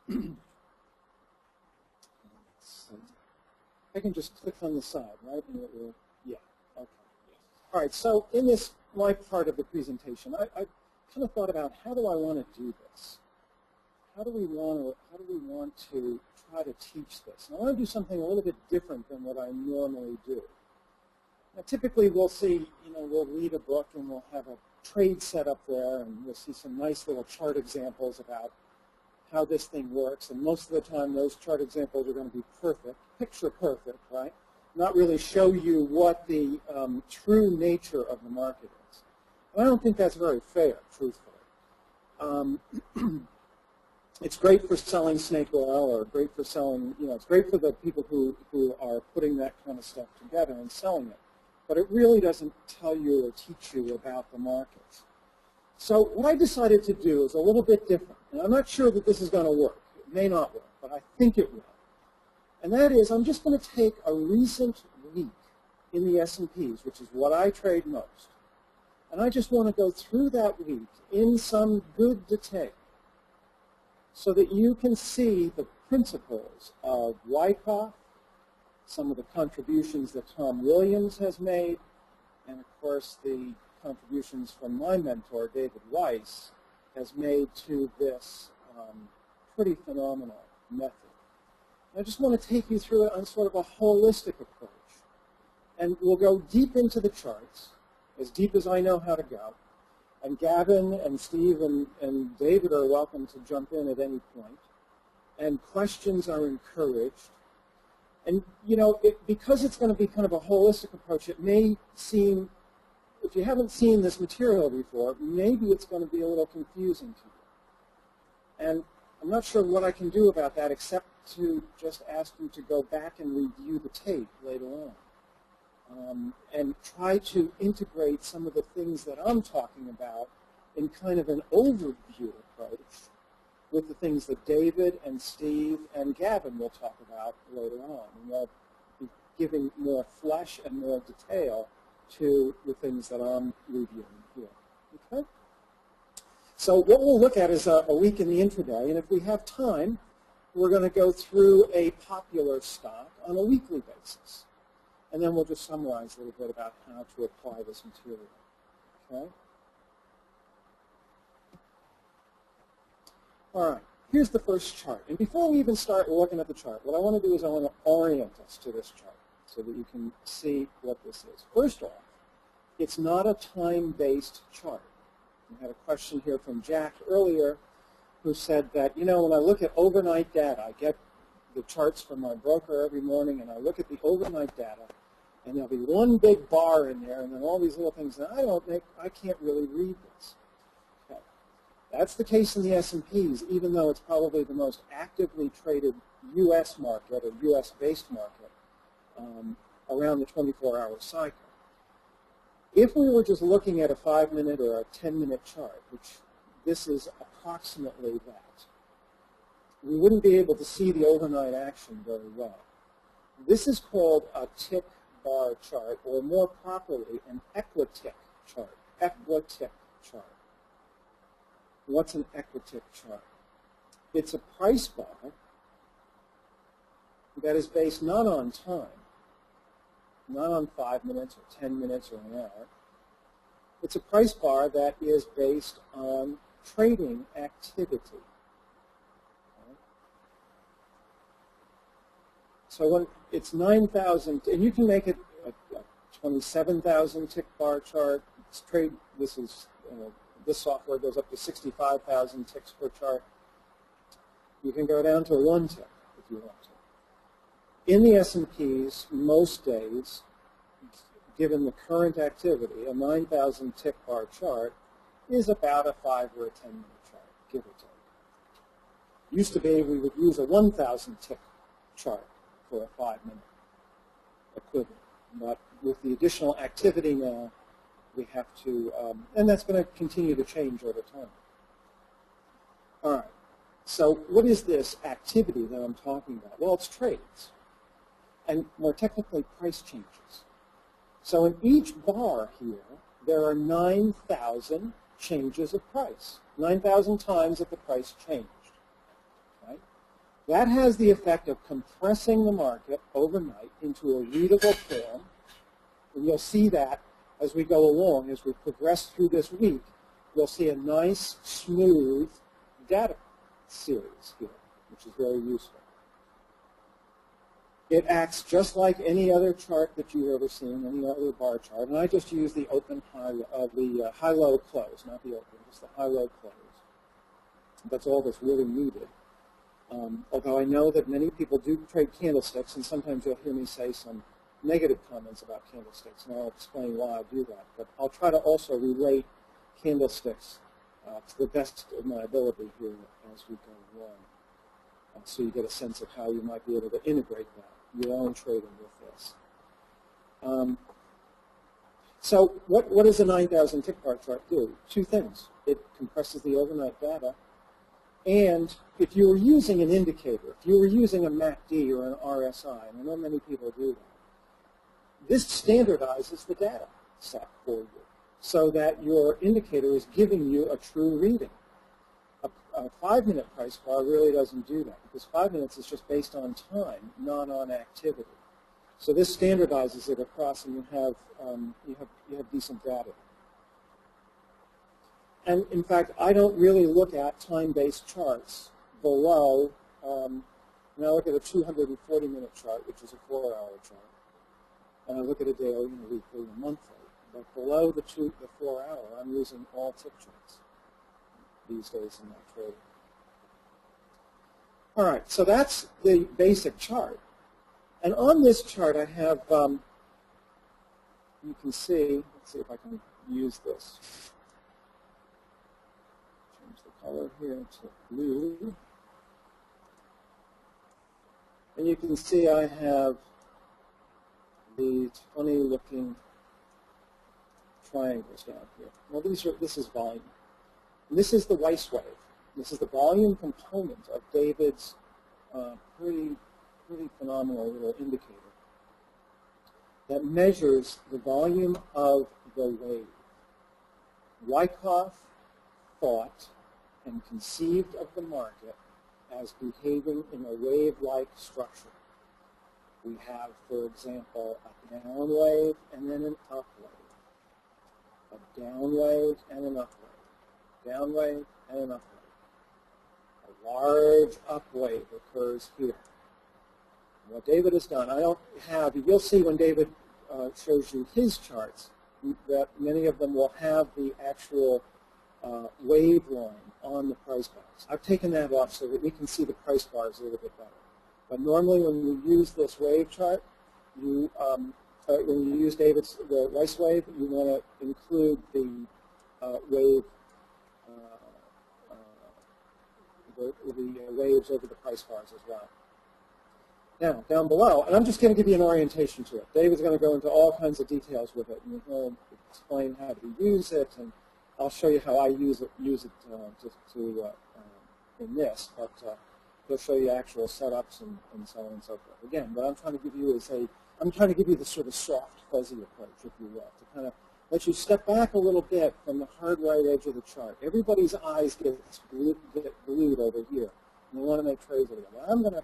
I can just click on the side, right? And it will, yeah, okay. All right, so in this, my part of the presentation, I kind of thought about how do I want to do this? How do we want to try to teach this? And I want to do something a little bit different than what I normally do. Now, typically, we'll see, we'll read a book and we'll have a trade set up there, and we'll see some nice little chart examples about how this thing works. And most of the time, those chart examples are going to be perfect, picture perfect, right? Not really show you what the true nature of the market is. And I don't think that's very fair, truthfully. It's great for selling snake oil, or great for selling, it's great for the people who are putting that kind of stuff together and selling it. But it really doesn't tell you or teach you about the markets. So what I decided to do is a little bit different. And I'm not sure that this is going to work. It may not work, but I think it will. And that is, I'm just going to take a recent week in the S&Ps, which is what I trade most. And I just want to go through that week in some good detail so that you can see the principles of Wyckoff, some of the contributions that Tom Williams has made, and of course the contributions from my mentor, David Weis, has made to this pretty phenomenal method. I just want to take you through it on sort of a holistic approach. And we'll go deep into the charts, as deep as I know how to go. And Gavin and Steve and David are welcome to jump in at any point. And questions are encouraged. And, because it's going to be kind of a holistic approach, it may seem, if you haven't seen this material before, maybe it's going to be a little confusing to you. And I'm not sure what I can do about that except to just ask you to go back and review the tape later on. And try to integrate some of the things that I'm talking about in kind of an overview approach with the things that David and Steve and Gavin will talk about later on. And they'll be giving more flesh and more detail to the things that I'm reviewing here. Okay? So what we'll look at is a week in the intraday, and if we have time, we're going to go through a popular stock on a weekly basis. And then we'll just summarize a little bit about how to apply this material. Okay? All right, here's the first chart. And before we even start looking at the chart, what I want to do is I want to orient us to this chart so that you can see what this is. First off, it's not a time-based chart. We had a question here from Jack earlier who said that, when I look at overnight data, I get the charts from my broker every morning, and I look at the overnight data, and there'll be one big bar in there, and then all these little things, and I can't really read this. Okay. That's the case in the S&Ps, even though it's probably the most actively traded U.S. market or U.S.-based market around the 24-hour cycle. If we were just looking at a 5-minute or a 10-minute chart, which this is approximately that, we wouldn't be able to see the overnight action very well. This is called a tick bar chart, or more properly, an equitick chart. Equitick chart. What's an equitick chart? It's a price bar that is based not on time, not on 5 minutes or 10 minutes or an hour. It's a price bar that is based on trading activity. So when it's 9,000, and you can make it a 27,000 tick bar chart. This software goes up to 65,000 ticks per chart. You can go down to 1 tick if you want to. In the S&Ps, most days, given the current activity, a 9,000 tick bar chart is about a 5 or a 10-minute chart, give or take. Used to be we would use a 1,000 tick chart for a 5-minute equivalent. But with the additional activity now, we have to, and that's going to continue to change over time. All right. So what is this activity that I'm talking about? Well, it's trades, and more technically, price changes. So in each bar here, there are 9,000 changes of price, 9,000 times that the price changed. Right? That has the effect of compressing the market overnight into a readable form. And you'll see that as we go along, as we progress through this week, you'll see a nice, smooth data series here, which is very useful. It acts just like any other chart that you've ever seen, any other bar chart. And I just use the open the high-low close, not the open, just the high-low close. That's all that's really needed. Although I know that many people do trade candlesticks, and sometimes you'll hear me say some negative comments about candlesticks, and I'll explain why I do that. But I'll try to also relate candlesticks to the best of my ability here as we go along, so you get a sense of how you might be able to integrate that, your own trading with this. So what does a 9,000 tick bar chart do? Two things. It compresses the overnight data, and if you were using an indicator, if you were using a MACD or an RSI, and I know many people do that, this standardizes the data set for you so that your indicator is giving you a true reading. A 5-minute price bar really doesn't do that, because 5 minutes is just based on time, not on activity. So this standardizes it across, and you have decent data. And in fact, I don't really look at time-based charts below. Now I look at a 240-minute chart, which is a 4-hour chart, and I look at a daily, and a weekly, and a monthly. But below the 4-hour, I'm using all tick charts these days in my trading. All right, so that's the basic chart. And on this chart, I have, you can see, let's see if I can use this. Change the color here to blue. And you can see I have these funny-looking triangles down here. Well, this is volume. And this is the Weis wave. This is the volume component of David's pretty phenomenal little indicator that measures the volume of the wave. Wyckoff thought and conceived of the market as behaving in a wave-like structure. We have, for example, a down wave and then an up wave. A down wave and an up wave. Down wave and an up wave. A large up wave occurs here. What David has done, I don't have, you'll see when David shows you his charts, that many of them will have the actual wave line on the price bars. I've taken that off so that we can see the price bars a little bit better. But normally when you use this wave chart, when you use the Weis wave, you want to include the wave, the waves over the price bars as well. Now, down below, and I'm just going to give you an orientation to it. David's going to go into all kinds of details with it, and he'll explain how to use it, and I'll show you how I use it in this, but he'll show you actual setups and so on and so forth. Again, what I'm trying to give you is I'm trying to give you the sort of soft, fuzzy approach, if you will, to kind of let you step back a little bit from the hard right edge of the chart. Everybody's eyes get glued over here, and they want to make trades over there. Well, I'm going to,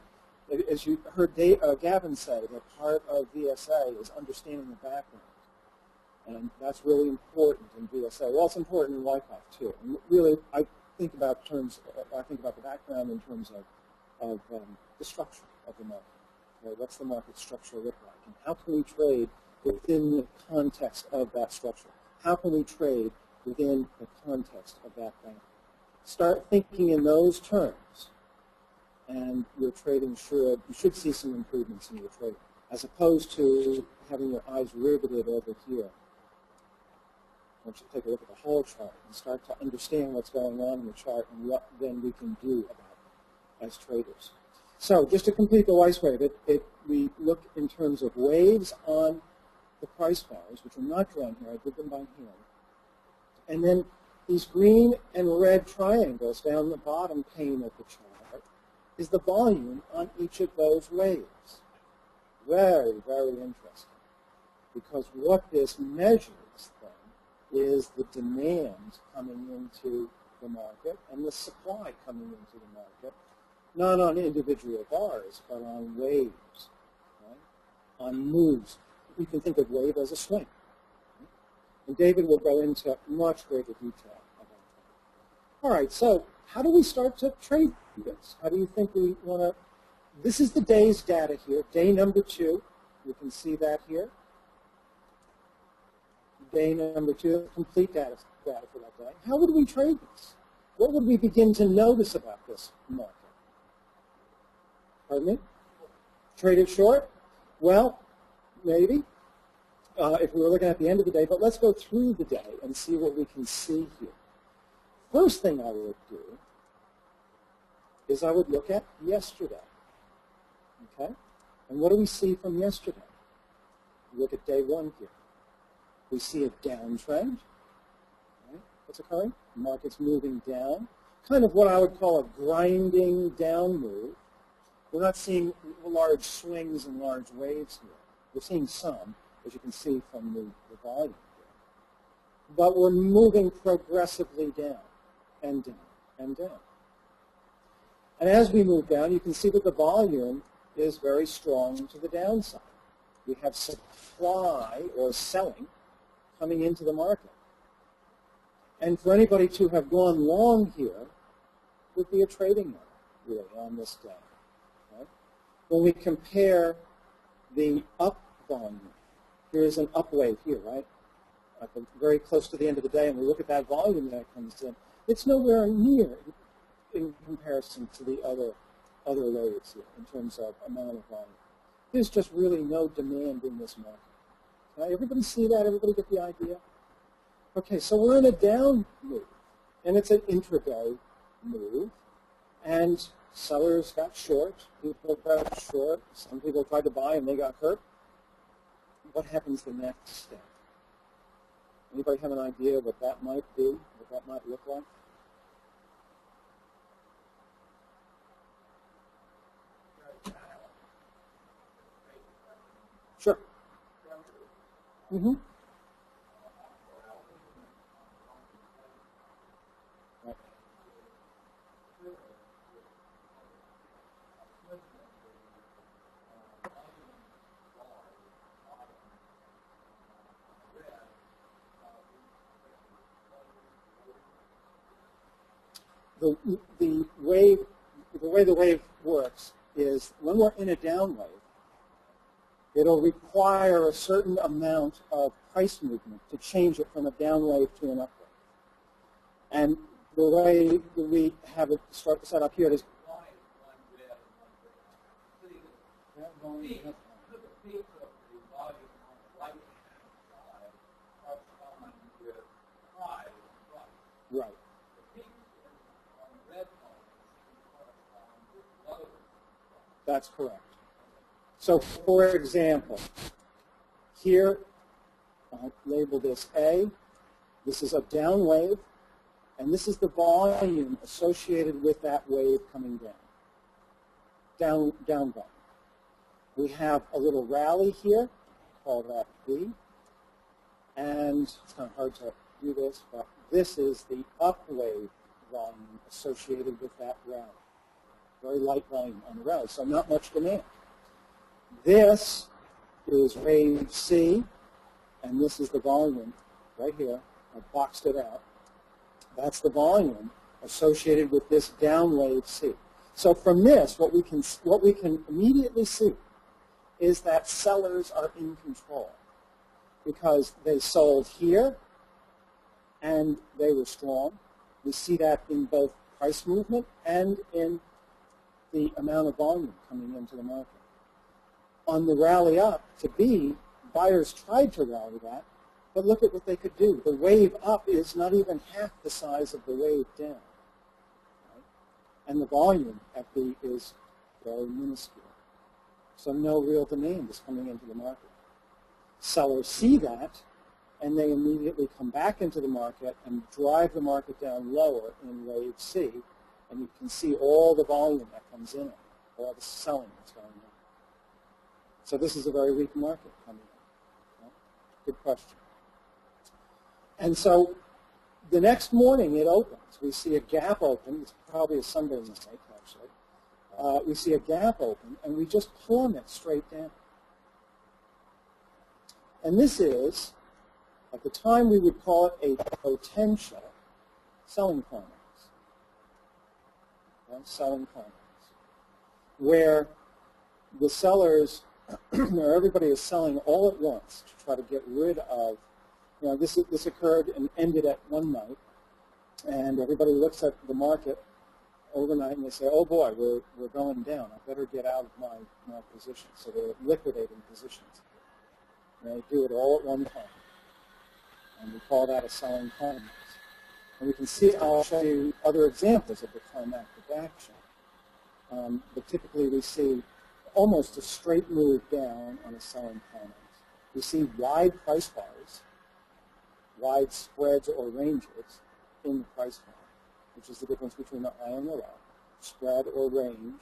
as you heard Gavin say, that part of VSA is understanding the background. And that's really important in VSA. Well, it's important in Wyckoff, too. And really, I think about the background in terms of the structure of the market. Okay, what's the market structure look like? And how can we trade within the context of that structure? How can we trade within the context of that background? Start thinking in those terms, and your trading you should see some improvements in your trading, as opposed to having your eyes riveted over here. I want you to take a look at the whole chart and start to understand what's going on in the chart and what then we can do about it as traders. So just to complete the Weis wave, we look in terms of waves on the price bars, which are not drawn here. I did them by hand. And then these green and red triangles down the bottom pane of the chart is the volume on each of those waves. Very, very interesting. Because what this measures then is the demand coming into the market and the supply coming into the market not on individual bars, but on waves, right? On moves. You can think of wave as a swing. Right? And David will go into much greater detail about that. All right, so how do we start to trade this? How do you think we want to? This is the day's data here, day number 2. You can see that here. Day number 2, complete data for that day. How would we trade this? What would we begin to notice about this market? Pardon me? Trade it short? Well, maybe, if we were looking at the end of the day, but let's go through the day and see what we can see here. First thing I would do is I would look at yesterday. Okay? And what do we see from yesterday? Look at day 1 here. We see a downtrend. Right? What's occurring? The market's moving down. Kind of what I would call a grinding down move. We're not seeing large swings and large waves here. We're seeing some, as you can see from the volume here. But we're moving progressively down and down and down. And as we move down, you can see that the volume is very strong to the downside. We have supply or selling coming into the market. And for anybody to have gone long here would be a trading error, really, on this day. Right? When we compare the up volume, here's an up wave here, right? Very close to the end of the day, and we look at that volume that comes in. It's nowhere near in comparison to the other waves here in terms of amount of volume. There's just really no demand in this market. Right? Everybody see that? Everybody get the idea? Okay, so we're in a down move, and it's an intraday move, and sellers got short, people got short, some people tried to buy and they got hurt. What happens the next step? Anybody have an idea what that might be, what that might look like? Sure. Mm-hmm. Right. The way the wave works is when we're in a down wave, it'll require a certain amount of price movement to change it from a down wave to an up wave. And the way that we have it set up here is right. That's correct. So, for example, here, I'll label this A. This is a down wave, and this is the volume associated with that wave coming down. Down volume. We have a little rally here, call that B, and it's kind of hard to do this, but this is the up wave volume associated with that rally. Very light volume on the rally, so not much demand. This is wave C, and this is the volume right here. I boxed it out. That's the volume associated with this down wave C. So from this, what we can immediately see is that sellers are in control because they sold here and they were strong. We see that in both price movement and in the amount of volume coming into the market. On the rally up to B, buyers tried to rally that, but look at what they could do. The wave up is not even half the size of the wave down. Right? And the volume at B is very minuscule. So no real demand is coming into the market. Sellers see that, and they immediately come back into the market and drive the market down lower in wave C, and you can see all the volume that comes in it, all the selling that's going on. So this is a very weak market coming in. Okay? Good question. And so the next morning it opens. We see a gap open. It's probably a Sunday mistake, actually. we see a gap open, and we just plummet straight down. And this is, at the time we would call it a potential selling climax. Selling climax. Where the sellers, where everybody is selling all at once to try to get rid of, this occurred and ended at one night, and everybody looks at the market overnight and they say, oh boy, we're going down. I better get out of my position. So they're liquidating positions. And they do it all at one time. And we call that a selling climax. And we can see, I'll show you other examples of the climactic action. But typically we see almost a straight move down on a selling climax. We see wide price bars, wide spreads or ranges in the price bar, which is the difference between the high and the low. Spread or range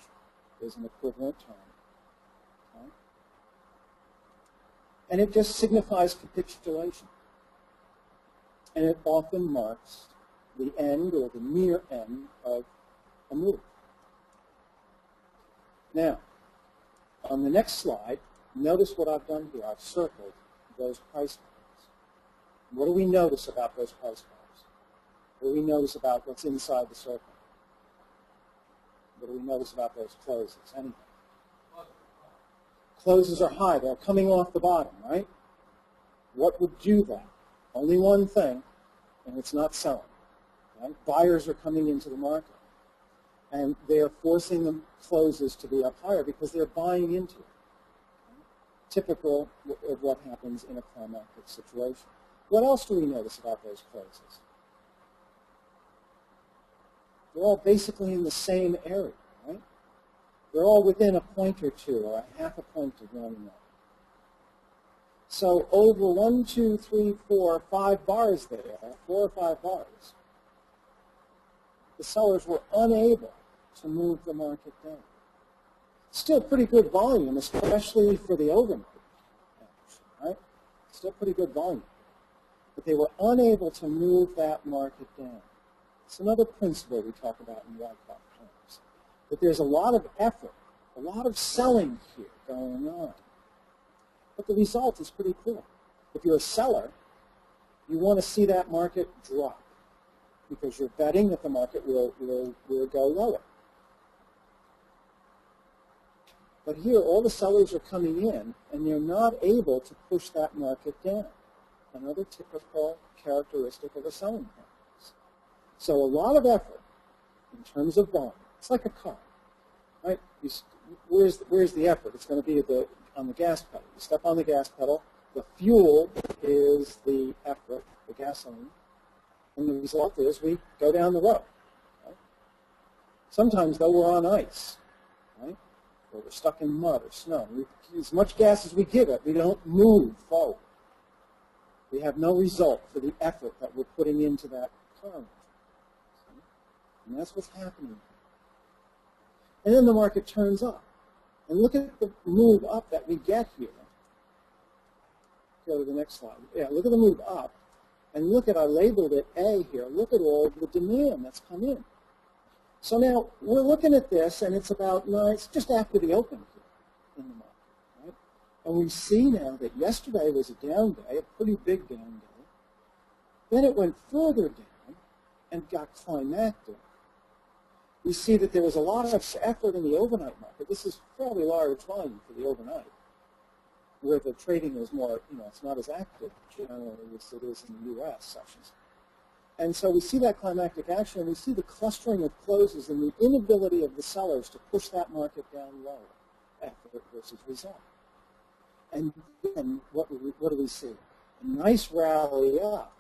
is an equivalent term. Okay? And it just signifies capitulation. And it often marks the end or the near end of a move. Now, on the next slide, notice what I've done here. I've circled those price bars. What do we notice about those price bars? What do we notice about what's inside the circle? What do we notice about those closes? Anything? Closes are high. They're coming off the bottom, right? What would do that? Only one thing, and it's not selling. Right? Buyers are coming into the market, and they are forcing the closes to be up higher because they're buying into it. Typical of what happens in a climactic situation. What else do we notice about those closes? They're all basically in the same area, right? They're all within a point or two, or a half a point of one another. So over 1, 2, 3, 4, 5 bars there, 4 or 5 bars, the sellers were unable to move the market down. Still pretty good volume, especially for the overnight action, right? Still pretty good volume. But they were unable to move that market down. It's another principle we talk about in Wyckoff terms, that there's a lot of effort, a lot of selling here going on. But the result is pretty clear. If you're a seller, you want to see that market drop because you're betting that the market will go lower. But here, all the sellers are coming in, and they're not able to push that market down. Another typical characteristic of a selling practice. So a lot of effort in terms of volume. It's like a car, right? Where's the effort? It's going to be on the gas pedal. You step on the gas pedal. The fuel is the effort, the gasoline. And the result is we go down the road. Right? Sometimes, though, we're on ice, right? Or we're stuck in mud or snow. As much gas as we give it, we don't move forward. We have no result for the effort that we're putting into that car. And that's what's happening. And then the market turns up. And look at the move up that we get here. Go to the next slide. Yeah, look at the move up. And look at, I labeled it A here. Look at all the demand that's come in. So now we're looking at this, and it's about, it's just after the open here in the market, right? And we see now that yesterday was a down day, a pretty big down day. Then it went further down and got climactic. We see that there was a lot of effort in the overnight market. This is fairly large volume for the overnight, where the trading is more, it's not as active generally as it is in the U.S. sessions. And so we see that climactic action, and we see the clustering of closes and the inability of the sellers to push that market down lower, effort versus result. And then what do we see? A nice rally up,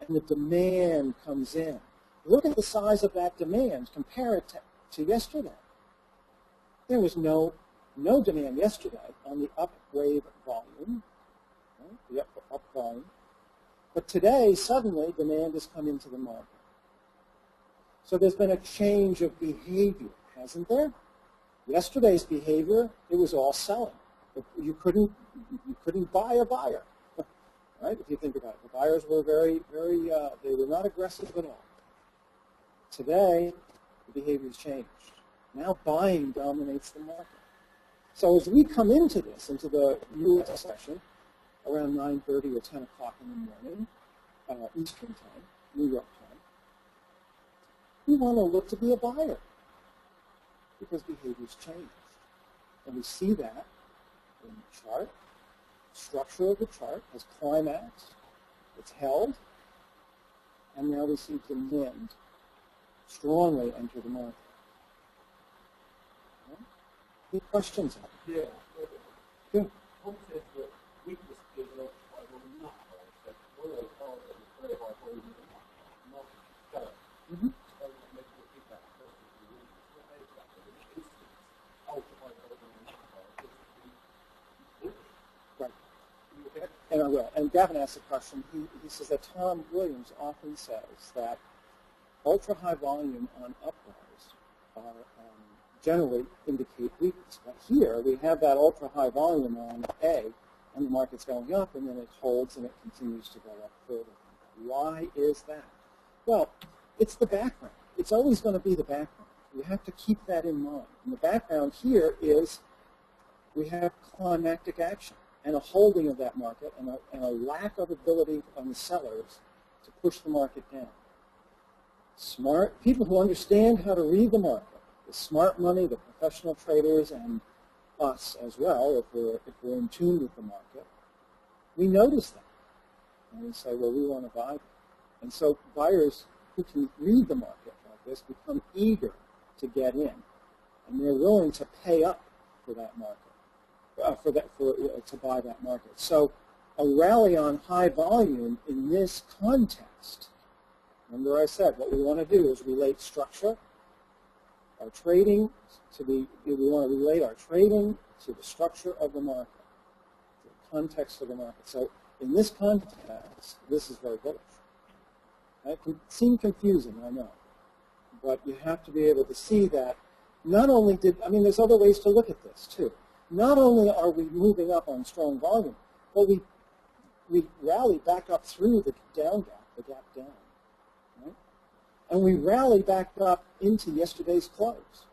and the demand comes in. Look at the size of that demand. Compare it to yesterday. There was no demand yesterday on the up wave volume, right? The up volume. But today, suddenly, demand has come into the market. So there's been a change of behavior, hasn't there? Yesterday's behavior, it was all selling. You couldn't buy a buyer, right? If you think about it, the buyers were very, they were not aggressive at all. Today, the behavior's changed. Now buying dominates the market. So as we come into this, into the U.S. session, around 9:30 or 10 o'clock in the morning, Eastern time, New York time, we want to look to be a buyer because behavior's changed. And we see that in the chart. The structure of the chart has climaxed, it's held, and now we see demand strongly enter the market. Okay? Any questions? Yeah. Good. One says that weakness is not not that one of the cards that is very high for you not sell. Mm-hmm. So make you repeat that first if you read it. What is that? It's ultra high for Right. And I will. And Gavin asked a question. He says that Tom Williams often says that ultra-high volume on uprise are, generally indicate weakness. But here we have that ultra-high volume on A, and the market's going up, and then it holds and it continues to go up further. Why is that? Well, it's the background. It's always going to be the background. You have to keep that in mind. And the background here is we have climactic action and a holding of that market and a lack of ability on the sellers to push the market down. Smart people who understand how to read the market, the smart money, the professional traders, and us as well, if we're in tune with the market, we notice that. And we say, well, we want to buy them. And so buyers who can read the market like this become eager to get in. And they're willing to pay up for that market, to buy that market. So a rally on high volume in this context, remember I said what we want to do is relate structure, our trading we want to relate our trading to the structure of the market, to the context of the market. So in this context, this is very bullish. It can seem confusing, I know, but you have to be able to see that not only there's other ways to look at this too. Not only are we moving up on strong volume, but we rally back up through the down gap, the gap down. Right? And we rally back up into yesterday's close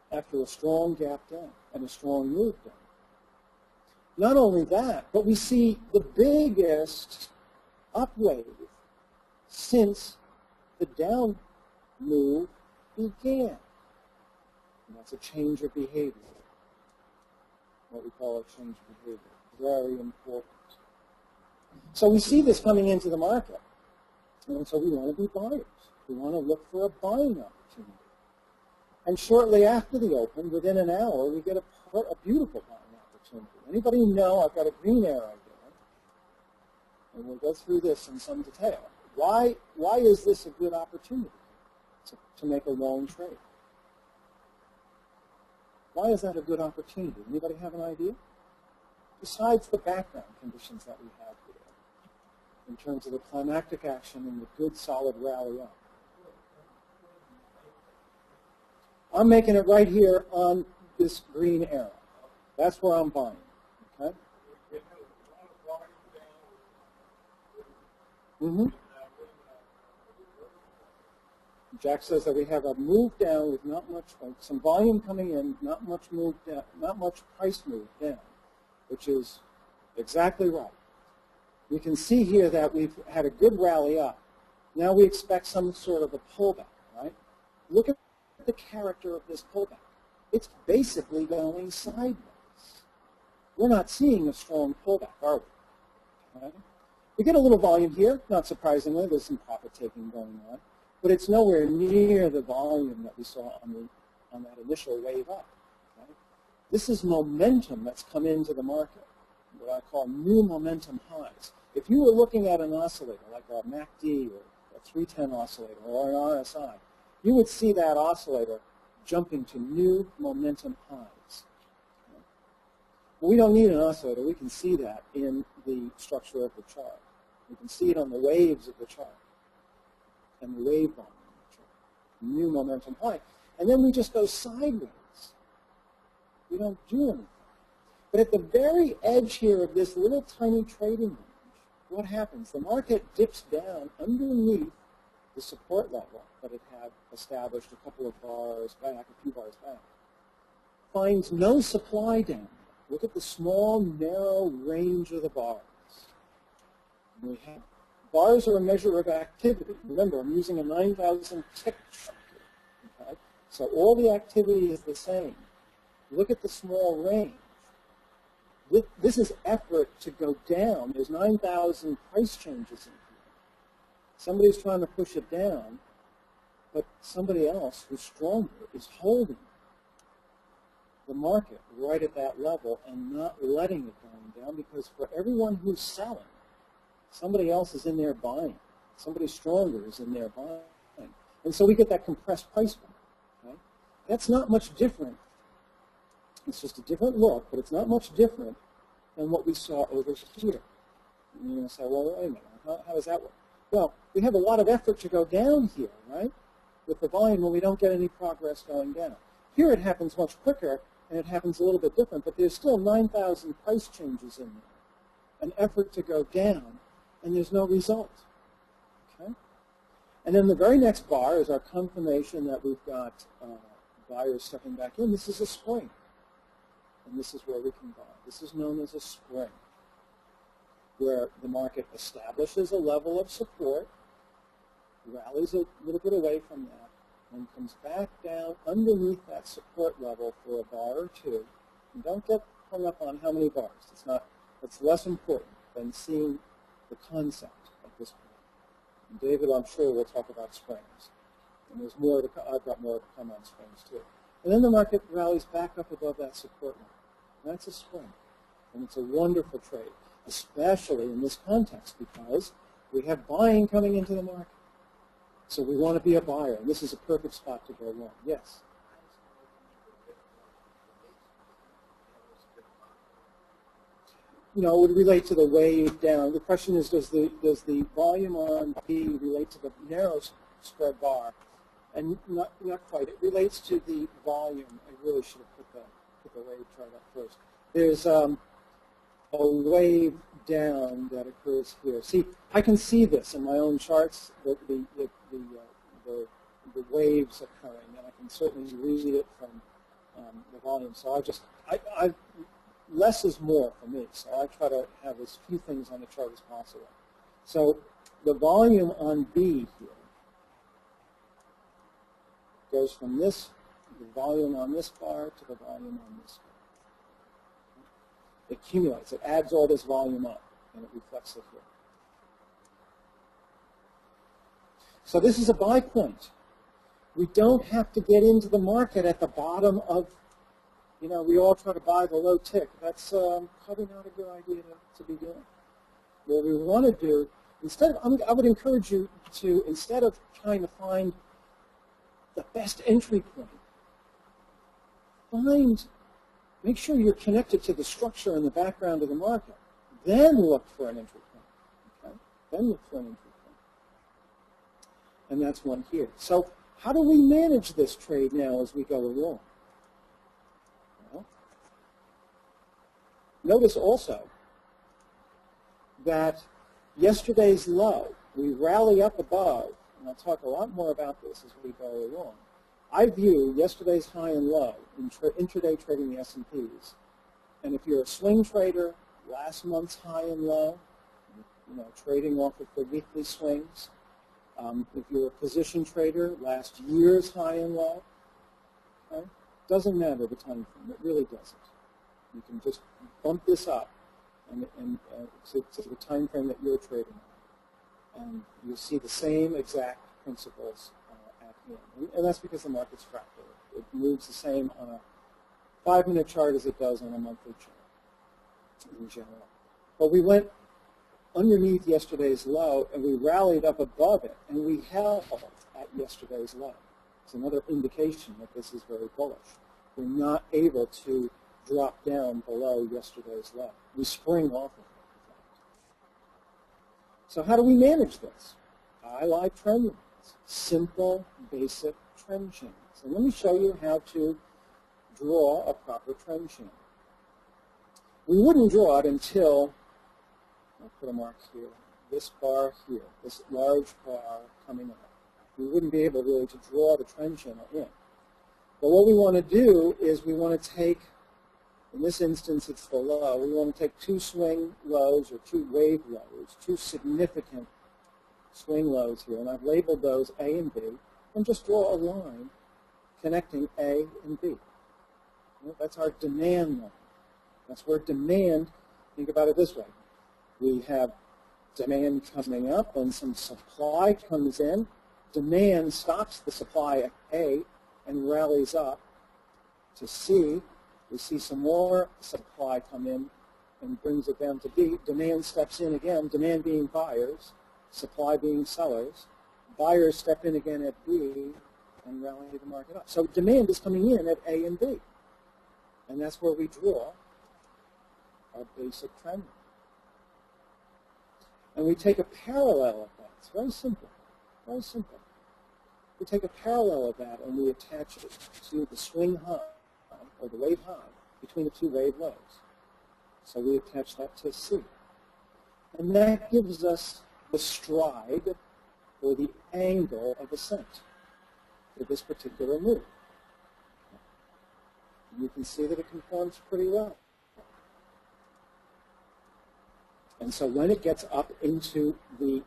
after a strong gap down and a strong move down. Not only that, but we see the biggest up wave since the down move began. And that's a change of behavior, what we call a change of behavior. Very important. So we see this coming into the market, and so we want to be buyers. We want to look for a buying opportunity. And shortly after the open, within an hour, we get a beautiful buying opportunity. Anybody know I've got a green arrow there, and we'll go through this in some detail. Why is this a good opportunity to make a long trade? Why is that a good opportunity? Anybody have an idea? Besides the background conditions that we have here, in terms of the climactic action and the good solid rally up. I'm making it right here on this green arrow. That's where I'm buying. Okay? Mm-hmm. Jack says that we have a move down with not much, some volume coming in, not much move down, not much price move down, which is exactly right. We can see here that we've had a good rally up. Now we expect some sort of a pullback, right? Look at the character of this pullback. It's basically going sideways. We're not seeing a strong pullback, are we? Okay? We get a little volume here, not surprisingly. There's some profit taking going on. But it's nowhere near the volume that we saw on that initial wave up. Okay? This is momentum that's come into the market, what I call new momentum highs. If you were looking at an oscillator, like a MACD or a 310 oscillator or an RSI, you would see that oscillator jumping to new momentum highs. Okay? Well, we don't need an oscillator. We can see that in the structure of the chart. We can see it on the waves of the chart and the wave volume of the chart. New momentum high. And then we just go sideways. We don't do anything. But at the very edge here of this little tiny trading range, what happens? The market dips down underneath the support level that it had established a couple of bars back, a few bars back, finds no supply down there. Look at the small, narrow range of the bars. We have bars are a measure of activity. Remember, I'm using a 9,000 tick chart here. Okay? So all the activity is the same. Look at the small range. This is effort to go down. There's 9,000 price changes in here. Somebody's trying to push it down, but somebody else who's stronger is holding the market right at that level and not letting it go down, because for everyone who's selling, somebody else is in there buying. Somebody stronger is in there buying. And so we get that compressed price point. Okay? That's not much different. It's just a different look, but it's not much different than what we saw over here. And you're going to say, well, wait a minute, how does that work? Well, we have a lot of effort to go down here, right, with the volume when we don't get any progress going down. Here it happens much quicker, and it happens a little bit different, but there's still 9,000 price changes in there, an effort to go down, and there's no result. Okay? And then the very next bar is our confirmation that we've got buyers stepping back in. This is a spring, and this is where we can buy. This is known as a spring, where the market establishes a level of support, rallies a little bit away from that, and comes back down underneath that support level for a bar or two. And don't get hung up on how many bars. It's less important than seeing the concept at this point. And David, I'm sure, will talk about springs. And there's more to I've got more to come on springs too. And then the market rallies back up above that support level. That's a spring. And it's a wonderful trade, especially in this context, because we have buying coming into the market. So we want to be a buyer, and this is a perfect spot to go long. Yes? You know, it would relate to the wave down. The question is, does the volume on B relate to the narrow spread bar? And not quite. It relates to the volume. I really should have put the wave chart up first. There's a wave down that occurs here. See, I can see this in my own charts, the waves occurring, and I can certainly read it from the volume. So less is more for me, so I try to have as few things on the chart as possible. So the volume on B here goes from the volume on this bar to the volume on this bar. It accumulates. It adds all this volume up, and it reflects it here. So this is a buy point. We don't have to get into the market at the bottom of, we all try to buy the low tick. That's probably not a good idea to be doing. What we want to do, I would encourage you to, instead of trying to find the best entry point, make sure you're connected to the structure and the background of the market. Then look for an entry point. Okay? Then look for an entry point. And that's one here. So how do we manage this trade now as we go along? Well, notice also that yesterday's low, we rally up above, and I'll talk a lot more about this as we go along. I view yesterday's high and low in intraday trading the S&Ps. And if you're a swing trader, last month's high and low, trading off of the weekly swings. If you're a position trader, last year's high and low. Okay? Doesn't matter the time frame. It really doesn't. You can just bump this up and to the time frame that you're trading on. And you'll see the same exact principles at hand. And that's because the market's fractal. It moves the same on a 5-minute chart as it does on a monthly chart in general. But we went underneath yesterday's low, and we rallied up above it, and we held at yesterday's low. It's another indication that this is very bullish. We're not able to drop down below yesterday's low. We spring off of it. So how do we manage this? I like trend lines, simple, basic trend chains. And let me show you how to draw a proper trend chain. We wouldn't draw it until, I'll put a mark here, this bar here, this large bar coming up. We wouldn't be able really to draw the trend channel in. But what we want to do is we want to take, in this instance it's the low, we want to take two swing lows or two wave lows, two significant swing lows here, and I've labeled those A and B, and just draw a line connecting A and B. That's our demand line. That's where demand, think about it this way. We have demand coming up and some supply comes in. Demand stops the supply at A and rallies up to C. We see some more supply come in and brings it down to B. Demand steps in again, demand being buyers, supply being sellers. Buyers step in again at B and rally the market up. So demand is coming in at A and B. And that's where we draw our basic trend. And we take a parallel of that. It's very simple. Very simple. We take a parallel of that and we attach it to the swing high, or the wave high, between the two wave lows. So we attach that to C. And that gives us the stride, or the angle of ascent for this particular move. You can see that it conforms pretty well. And so when it gets up into the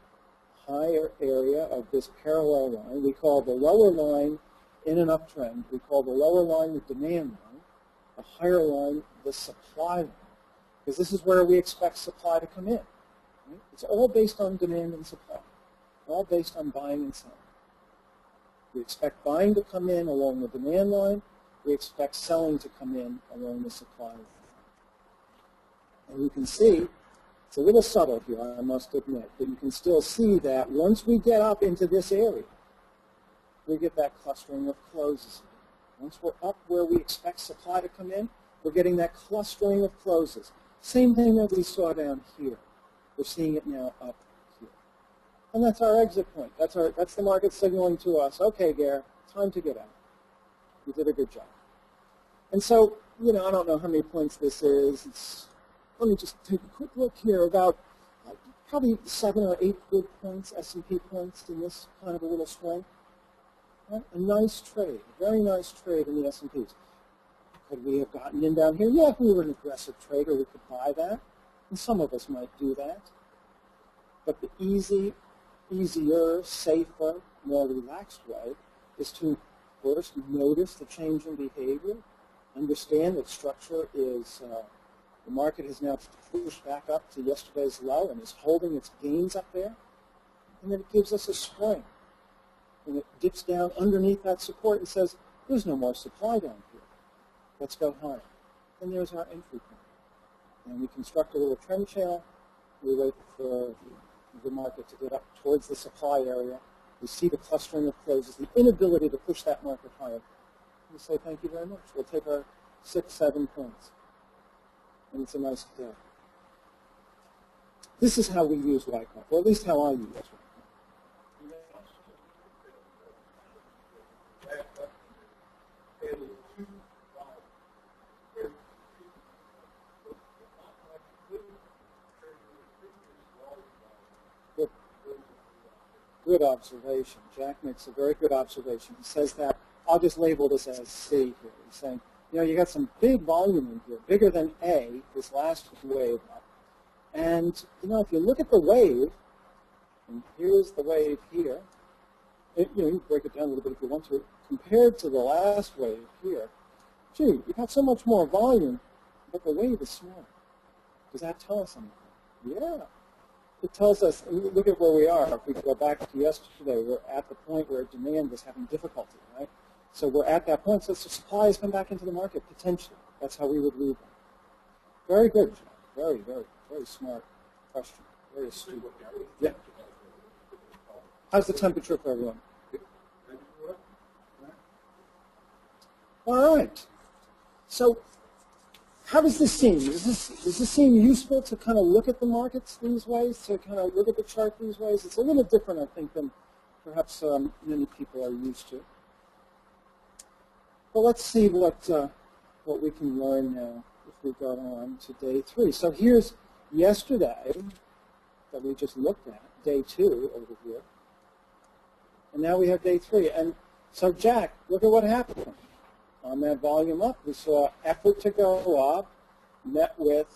higher area of this parallel line, we call the lower line in an uptrend, we call the lower line the demand line, the higher line the supply line, because this is where we expect supply to come in. Right? It's all based on demand and supply, all based on buying and selling. We expect buying to come in along the demand line, we expect selling to come in along the supply line. And you can see, it's a little subtle here, I must admit, but you can still see that once we get up into this area, we get that clustering of closes. Once we're up where we expect supply to come in, we're getting that clustering of closes. Same thing that we saw down here. We're seeing it now up here. And that's our exit point. That's the market signaling to us, okay, Gare, time to get out. You did a good job. And so, I don't know how many points this is. Let me just take a quick look here. About probably 7 or 8 good points, S&P points in this kind of a little swing. Right? A nice trade, a very nice trade in the S&Ps. Could we have gotten in down here? Yeah, if we were an aggressive trader, we could buy that. And some of us might do that. But the easier, safer, more relaxed way is to first notice the change in behavior, understand that structure is, the market has now pushed back up to yesterday's low and is holding its gains up there, and then it gives us a spring. And it dips down underneath that support and says, there's no more supply down here. Let's go higher. And there's our entry point. And we construct a little trend channel. We wait for the market to get up towards the supply area. We see the clustering of closes, the inability to push that market higher. We say, thank you very much. We'll take our 6, 7 points. And it's a nice day. This is how we use Wyckoff, or at least how I use Wyckoff. Good observation. Jack makes a very good observation. He says that, I'll just label this as C here. He's saying, you got some big volume in here, bigger than A, this last wave up. And, if you look at the wave, and here's the wave here, you can break it down a little bit if you want to, compared to the last wave here, gee, you got so much more volume, but the wave is smaller. Does that tell us something? Yeah. It tells us, look at where we are. If we go back to yesterday, we're at the point where demand was having difficulty, right? So we're at that point. So the supply has come back into the market, potentially. That's how we would read them. Very good, John. Very, very, very smart question. Very astute. Yeah. How's the temperature for everyone? All right. So how does this seem? Does this seem useful to kind of look at the markets these ways, to kind of look at the chart these ways? It's a little different, I think, than perhaps many people are used to. Well, let's see what we can learn now if we go on to day 3. So here's yesterday that we just looked at, day 2 over here. And now we have day 3. And so, Jack, look at what happened. On that volume up, we saw effort to go up, met with,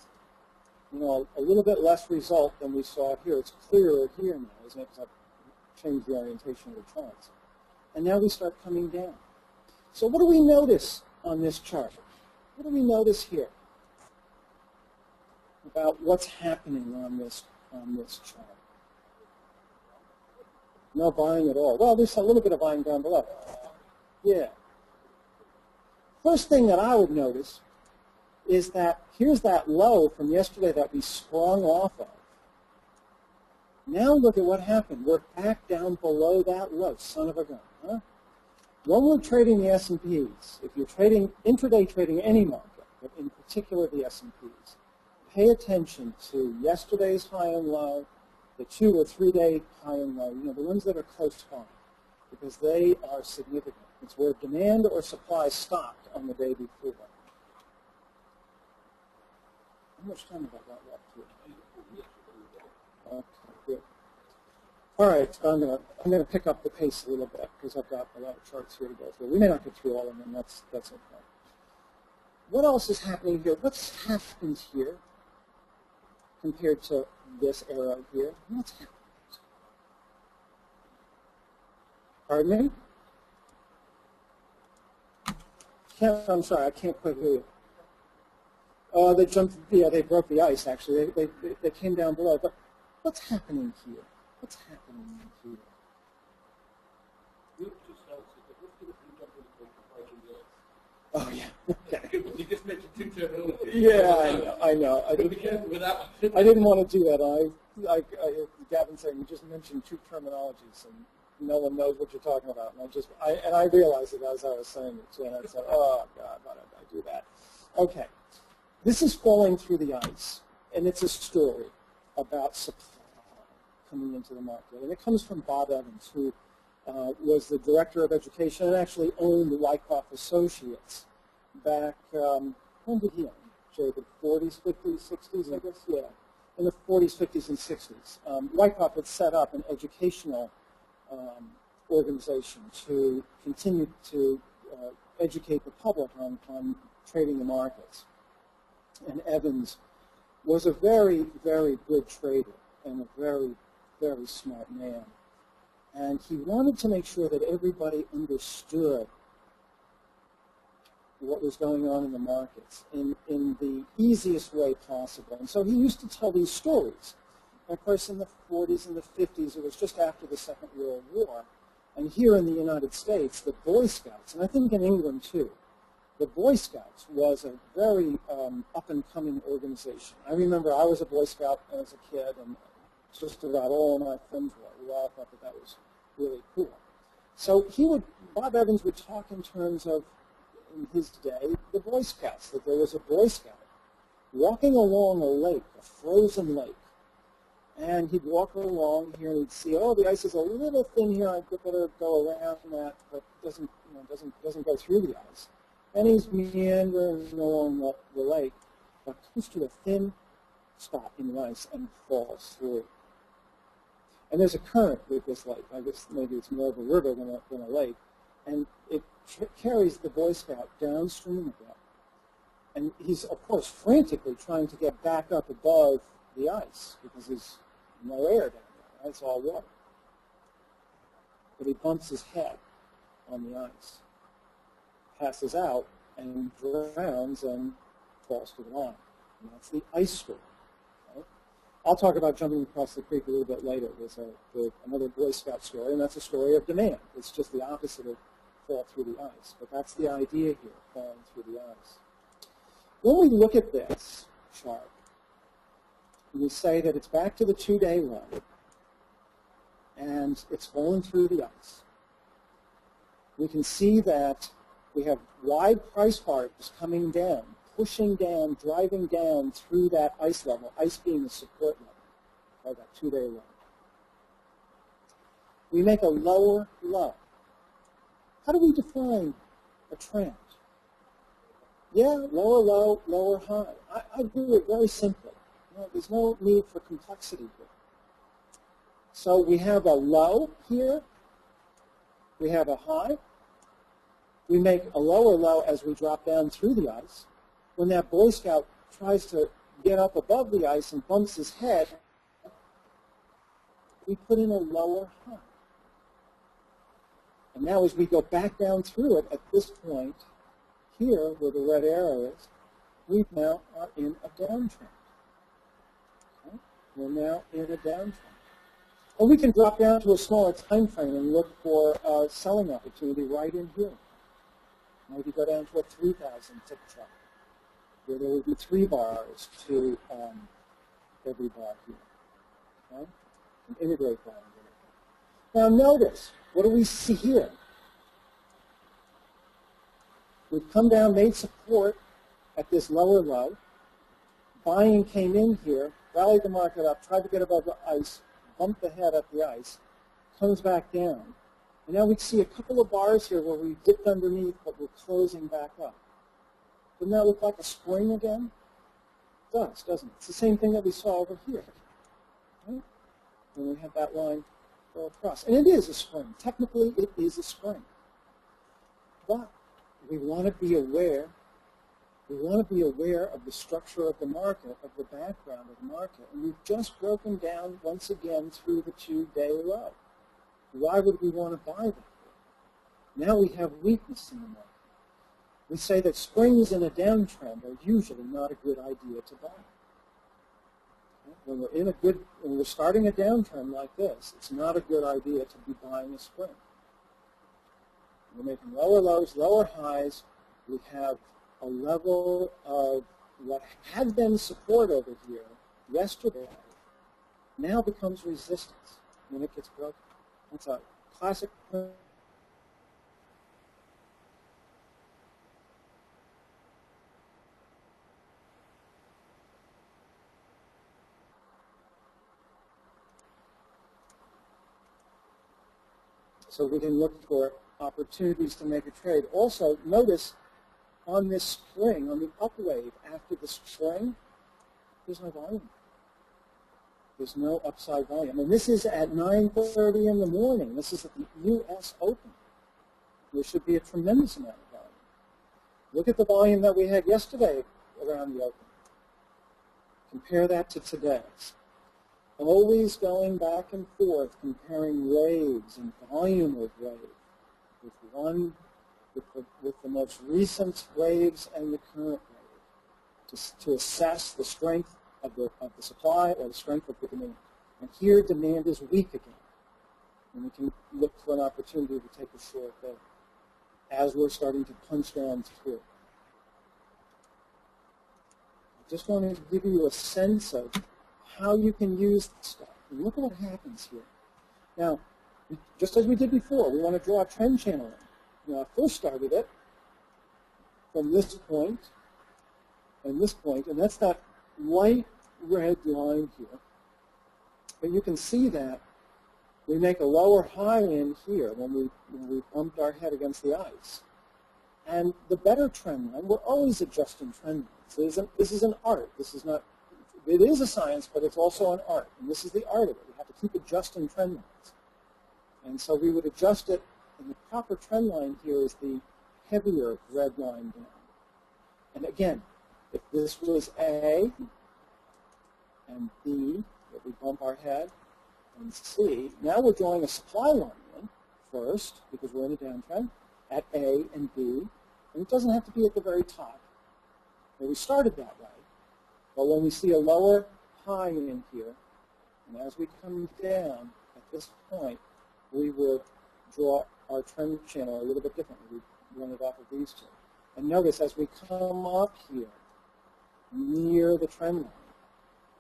you know, a little bit less result than we saw here. It's clearer here now, isn't it? Because I've changed the orientation of the charts. And now we start coming down. So what do we notice on this chart? What do we notice here about what's happening on this chart? No buying at all. Well, there's a little bit of buying down below. Yeah. First thing that I would notice is that here's that low from yesterday that we sprung off of. Now look at what happened. We're back down below that low. Son of a gun, huh? When we're trading the S&Ps, if you're trading intraday trading any market, but in particular the S&Ps, pay attention to yesterday's high and low, the 2 or 3 day high and low, you know, the ones that are close by, because they are significant. It's where demand or supply stopped on the day before. How much time have I got left here? Okay, good. All right, so I'm gonna pick up the pace a little bit because I've got a lot of charts here to go through. We may not get through all of them. That's okay. What else is happening here? What's happened here compared to this arrow here? What's happened? Pardon me? I'm sorry, I can't quite hear you. They jumped. Yeah, they broke the ice. Actually, they came down below. But what's happening here? What's happening here? Oh yeah. Okay. You just mentioned two terminologies. Yeah, I know. I didn't want to do that. Gavin said you just mentioned 2 terminologies, and no one knows what you're talking about. And I realized it as I was saying it too, and I said, oh God, why did I do that? Okay. This is falling through the ice, and it's a story about supply coming into the market. And it comes from Bob Evans, who was the director of education and actually owned the Wyckoff Associates back, when did he own? Jay, the 40s, 50s, 60s, I guess? Yeah, in the 40s, 50s, and 60s. Wyckoff had set up an educational organization to continue to educate the public on trading the markets. And Evans was a very, very good trader and a very, very smart man. And he wanted to make sure that everybody understood what was going on in the markets in the easiest way possible. And so he used to tell these stories. And of course, in the 40s and the 50s, it was just after the Second World War. And here in the United States, the Boy Scouts, and I think in England too, the Boy Scouts was a very up-and-coming organization. I remember I was a Boy Scout as a kid, and just about all of my friends were. We all thought that was really cool. So Bob Evans would talk in terms of, in his day, the Boy Scouts, that there was a Boy Scout walking along a lake, a frozen lake. And he'd walk along here and he'd see, oh, the ice is a little thin here, I better go around that, but doesn't go through the ice. And he's meandering along the lake, but comes to a thin spot in the ice and falls through. And there's a current with this lake. I guess maybe it's more of a river than a lake. And it carries the Boy Scout downstream of that. And he's, of course, frantically trying to get back up above the ice because there's no air down there. It's all water. But he bumps his head on the ice, passes out, and drowns and falls to the line. And that's the ice storm. Right? I'll talk about jumping across the creek a little bit later. There's another Boy Scout story, and that's a story of demand. It's just the opposite of fall through the ice. But that's the idea here, falling through the ice. When we look at this chart, we say that it's back to the 2-day low, and it's falling through the ice. We can see that we have wide price bars coming down, pushing down, driving down through that ice level, ice being the support level, or that 2-day low. We make a lower low. How do we define a trend? Yeah, lower low, lower high. I do it very simply. There's no need for complexity here. So we have a low here, we have a high. We make a lower low as we drop down through the ice. When that Boy Scout tries to get up above the ice and bumps his head, we put in a lower high. And now as we go back down through it, at this point here, where the red arrow is, we now are in a downtrend. Okay? We're now in a downtrend. Or we can drop down to a smaller time frame and look for a selling opportunity right in here. Maybe go down to a 3,000 tick chart, where there would be 3 bars to every bar here. Okay? And integrate that. Now notice, what do we see here? We've come down, made support at this lower low. Buying came in here, rallied the market up, tried to get above the ice, bumped the head up the ice, comes back down. And now we see a couple of bars here where we dipped underneath, but we're closing back up. Doesn't that look like a spring again? It does, doesn't it? It's the same thing that we saw over here. Right? When we had that line go across. And it is a spring. Technically, it is a spring. But we want to be aware. We want to be aware of the structure of the market, of the background of the market. And we've just broken down once again through the 2-day low. Why would we want to buy that? Now we have weakness in the market. We say that springs in a downtrend are usually not a good idea to buy. When we're starting a downtrend like this, it's not a good idea to be buying a spring. We're making lower lows, lower highs. We have a level of what had been support over here yesterday now becomes resistance when it gets broken. It's a classic. So we can look for opportunities to make a trade. Also, notice on this spring, on the up wave after the spring, there's no volume. There's no upside volume. And this is at 9:30 in the morning. This is at the U.S. Open. There should be a tremendous amount of volume. Look at the volume that we had yesterday around the Open. Compare that to today's. Always going back and forth, comparing waves and volume of wave with the most recent waves and the current wave to assess the strength of the supply or the strength of the demand. And here demand is weak again. And we can look for an opportunity to take a short there as we're starting to punch down through. I just wanted to give you a sense of how you can use this stuff. And look at what happens here. Now, just as we did before, we want to draw a trend channel in. Now, I first started it from this point and this point, and that's that light red line here. But you can see that we make a lower high in here when we bumped our head against the ice. And the better trend line, we're always adjusting trend lines. This is an art. This is not, it is a science, but it's also an art. And this is the art of it. We have to keep adjusting trend lines. And so we would adjust it, and the proper trend line here is the heavier red line down. And again, if this was A and B, that we bump our head, and C, now we're drawing a supply line in first, because we're in a downtrend, at A and B, and it doesn't have to be at the very top. Well, we started that way, but when we see a lower high in here, and as we come down at this point, we will draw our trend channel a little bit differently. We run it off of these two. And notice as we come up here, near the trend line,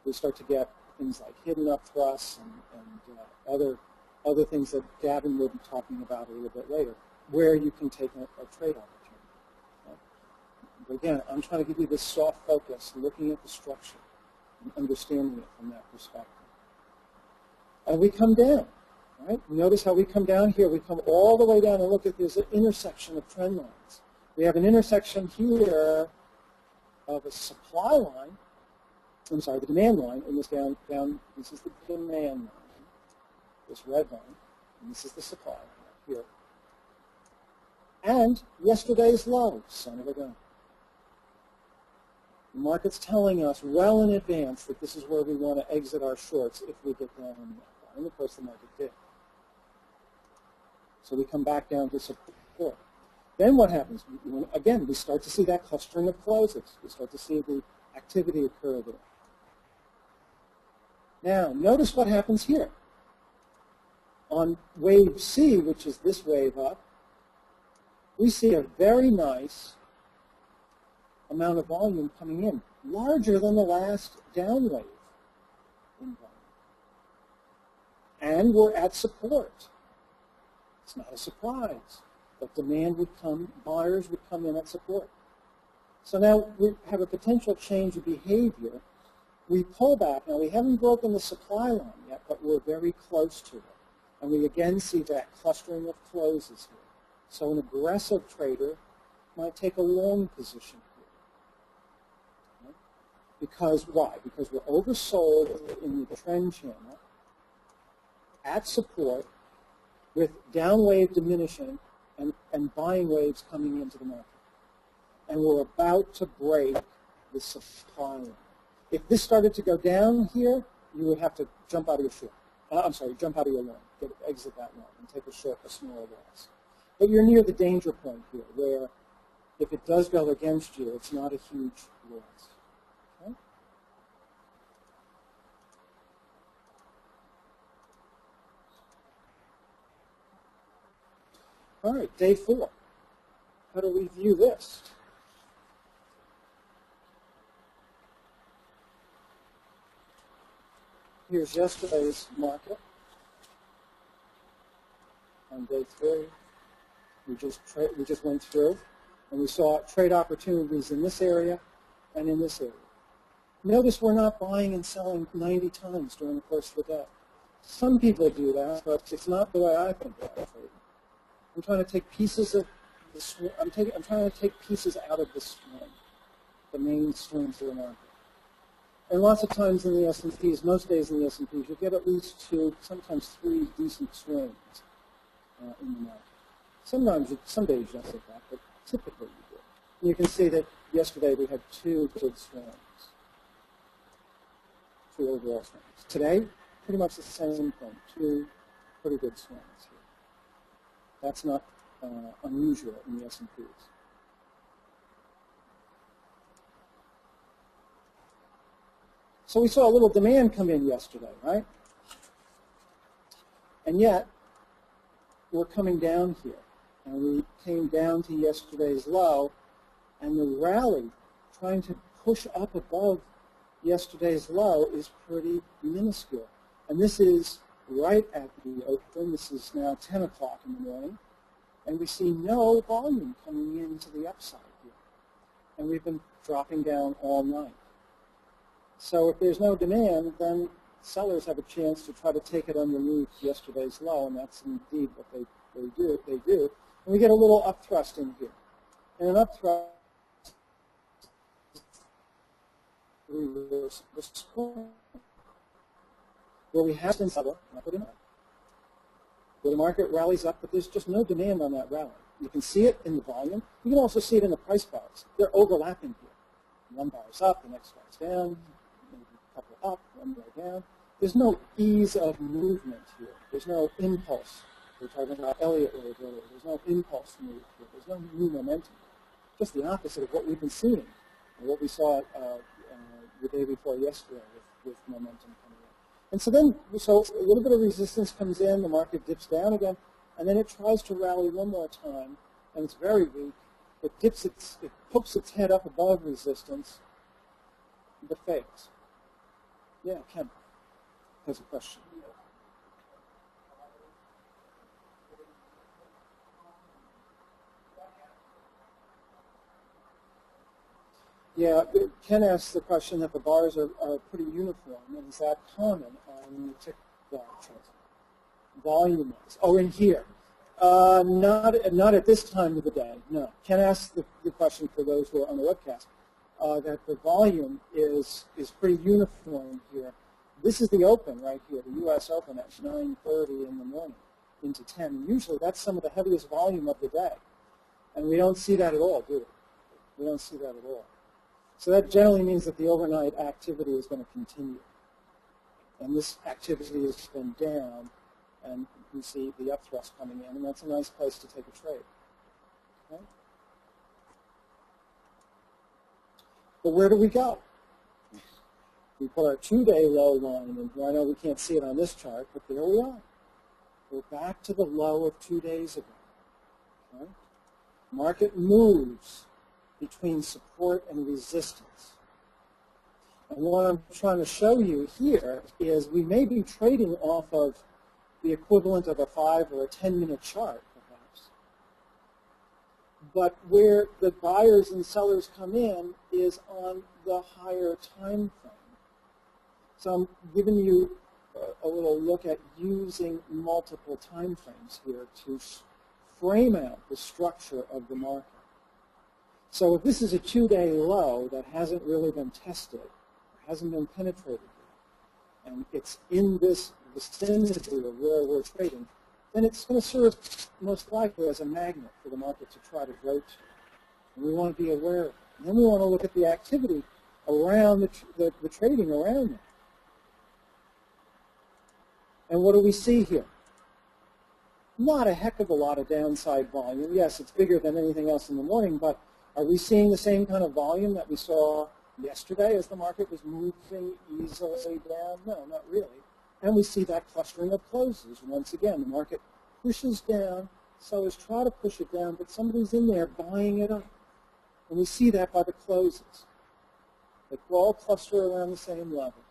we start to get things like hidden up thrusts and other things that Gavin will be talking about a little bit later, where you can take a trade opportunity. Okay? But again, I'm trying to give you this soft focus, looking at the structure and understanding it from that perspective. And we come down. Right? Notice how we come down here. We come all the way down and look at this intersection of trend lines. We have an intersection here of a supply line. I'm sorry, the demand line, and this down. This is the demand line, this red line, and this is the supply line here. And yesterday's low, son of a gun. The market's telling us well in advance that this is where we want to exit our shorts if we get down on that. And of course the market did. So we come back down to support. Then what happens? Again, we start to see that clustering of closes. We start to see the activity occur there. Now, notice what happens here. On wave C, which is this wave up, we see a very nice amount of volume coming in, larger than the last down wave in volume. And we're at support. It's not a surprise, but demand would come, buyers would come in at support. So now we have a potential change of behavior. We pull back. Now we haven't broken the supply line yet, but we're very close to it. And we again see that clustering of closes here. So an aggressive trader might take a long position here. Okay? Because why? Because we're oversold in the trend channel at support with down wave diminishing and buying waves coming into the market. And we're about to break the supply line. If this started to go down here, you would have to jump out of your short. Jump out of your long, exit that long, and take a short, a smaller loss. But you're near the danger point here, where if it does go against you, it's not a huge loss. Okay? All right, day 4. How do we view this? Here's yesterday's market on day 3. We just went through, and we saw trade opportunities in this area and in this area. Notice we're not buying and selling 90 times during the course of the day. Some people do that, but it's not the way I think about trading. I'm trying to take pieces of the swing. I'm trying to take pieces out of the swing, the main swings of the market. And lots of times in the S&Ps, most days in the S&Ps, you get at least 2, sometimes 3 decent swings in the market. Sometimes, some days you don't get that, but typically you do. And you can see that yesterday we had 2 good swings, 2 overall swings. Today, pretty much the same thing, 2 pretty good swings here. That's not unusual in the S&Ps. So we saw a little demand come in yesterday, right? And yet, we're coming down here. And we came down to yesterday's low, and the rally trying to push up above yesterday's low is pretty minuscule. And this is right at the open. This is now 10 o'clock in the morning. And we see no volume coming into the upside here. And we've been dropping down all night. So if there's no demand, then sellers have a chance to try to take it underneath yesterday's low, and that's indeed what they do. And we get a little upthrust in here. And an upthrust reverse the spring, where we have been seller, where the market rallies up, but there's just no demand on that rally. You can see it in the volume. You can also see it in the price bars. They're overlapping here. One bar is up, the next bar is down, maybe a couple up, one bar down. There's no ease of movement here. There's no impulse. We're talking about Elliott wave earlier. There's no impulse move here. There's no new momentum. Just the opposite of what we've been seeing, and what we saw the day before yesterday with momentum coming in. And so a little bit of resistance comes in, the market dips down again, and then it tries to rally one more time, and it's very weak. It pokes its head up above resistance, but fakes. Yeah, Ken has a question. Yeah, Ken asked the question that the bars are pretty uniform, and is that common on the tick bar chart? Volume-wise. Oh, in here. Not at this time of the day, no. Ken asked the question for those who are on the webcast, that the volume is pretty uniform here. This is the open right here, the U.S. Open at 9:30 in the morning into 10. Usually that's some of the heaviest volume of the day. And we don't see that at all, do we? We don't see that at all. So that generally means that the overnight activity is going to continue. And this activity has been down, and we see the upthrust coming in, and that's a nice place to take a trade. Okay? But where do we go? We put our 2-day low line in here. I know we can't see it on this chart, but there we are. We're back to the low of 2 days ago. Okay? Market moves between support and resistance. And what I'm trying to show you here is we may be trading off of the equivalent of a 5 or a 10-minute chart, perhaps. But where the buyers and sellers come in is on the higher time frame. So I'm giving you a little look at using multiple time frames here to frame out the structure of the market. So if this is a 2-day low that hasn't really been tested, hasn't been penetrated yet, and it's in this vicinity of where we're trading, then it's going to serve most likely as a magnet for the market to try to go to. And we want to be aware of it. And then we want to look at the activity around the trading around it. And what do we see here? Not a heck of a lot of downside volume. Yes, it's bigger than anything else in the morning, but are we seeing the same kind of volume that we saw yesterday as the market was moving easily down? No, not really. And we see that clustering of closes. Once again, the market pushes down, sellers try to push it down, but somebody's in there buying it up. And we see that by the closes. They all cluster around the same level,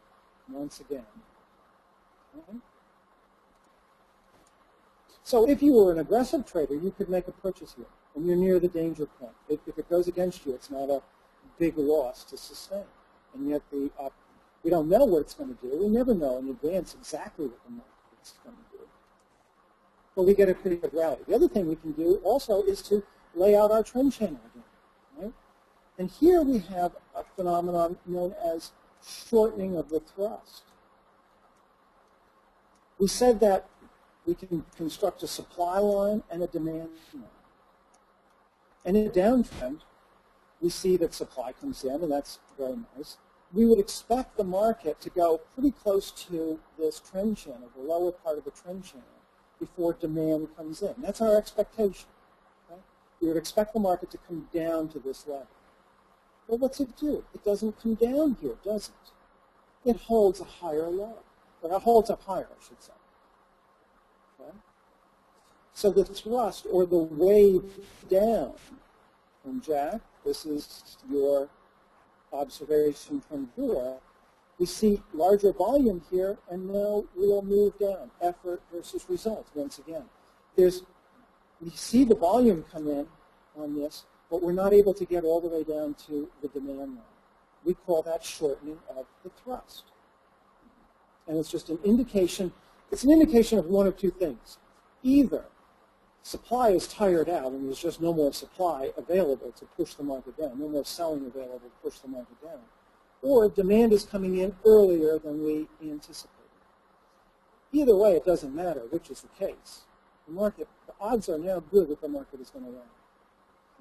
once again. Okay? So if you were an aggressive trader, you could make a purchase here, and you're near the danger point. If it goes against you, it's not a big loss to sustain. And yet we don't know what it's going to do. We never know in advance exactly what the market is going to do. But we get a pretty good rally. The other thing we can do also is to lay out our trend channel again. Right? And here we have a phenomenon known as shortening of the thrust. We said that we can construct a supply line and a demand line. And in a downtrend, we see that supply comes in, and that's very nice. We would expect the market to go pretty close to this trend channel, the lower part of the trend channel, before demand comes in. That's our expectation. Okay? We would expect the market to come down to this level. Well, what's it do? It doesn't come down here, does it? It holds a higher low. Or it holds up higher, I should say. Okay? So the thrust, or the wave down from Jack, this is your observation from here, we see larger volume here and no real move down, effort versus result once again. We see the volume come in on this, but we're not able to get all the way down to the demand line. We call that shortening of the thrust. And it's just an indication, it's an indication of one of two things. Either supply is tired out and there's just no more supply available to push the market down, no more selling available to push the market down, or demand is coming in earlier than we anticipated. Either way, it doesn't matter which is the case. The odds are now good that the market is going to rally.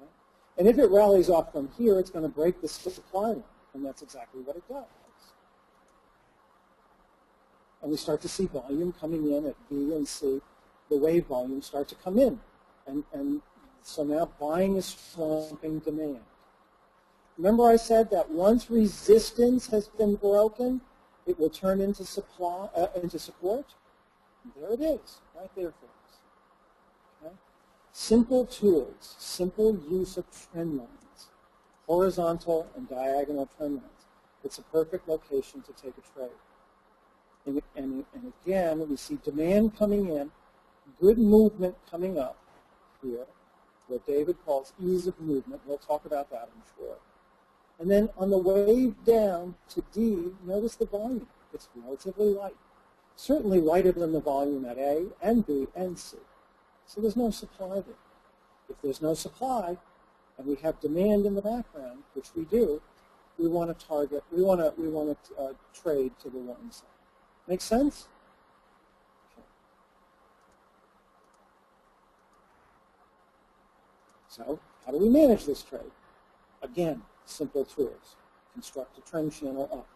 Okay? And if it rallies off from here, it's going to break the supply line, and that's exactly what it does. And we start to see volume coming in at B and C. The wave volume start to come in. And so now buying is slumping demand. Remember I said that once resistance has been broken, it will turn into support? There it is, right there for us. Okay? Simple tools, simple use of trend lines, horizontal and diagonal trend lines. It's a perfect location to take a trade. And again, we see demand coming in, good movement coming up here, what David calls ease of movement. We'll talk about that, I'm sure. And then on the wave down to D, notice the volume. It's relatively light. Certainly lighter than the volume at A and B and C. So there's no supply there. If there's no supply and we have demand in the background, which we do, we want to target, we want to trade to the long side. Make sense? Okay. So How do we manage this trade? Again, simple tools. Construct a trend channel up.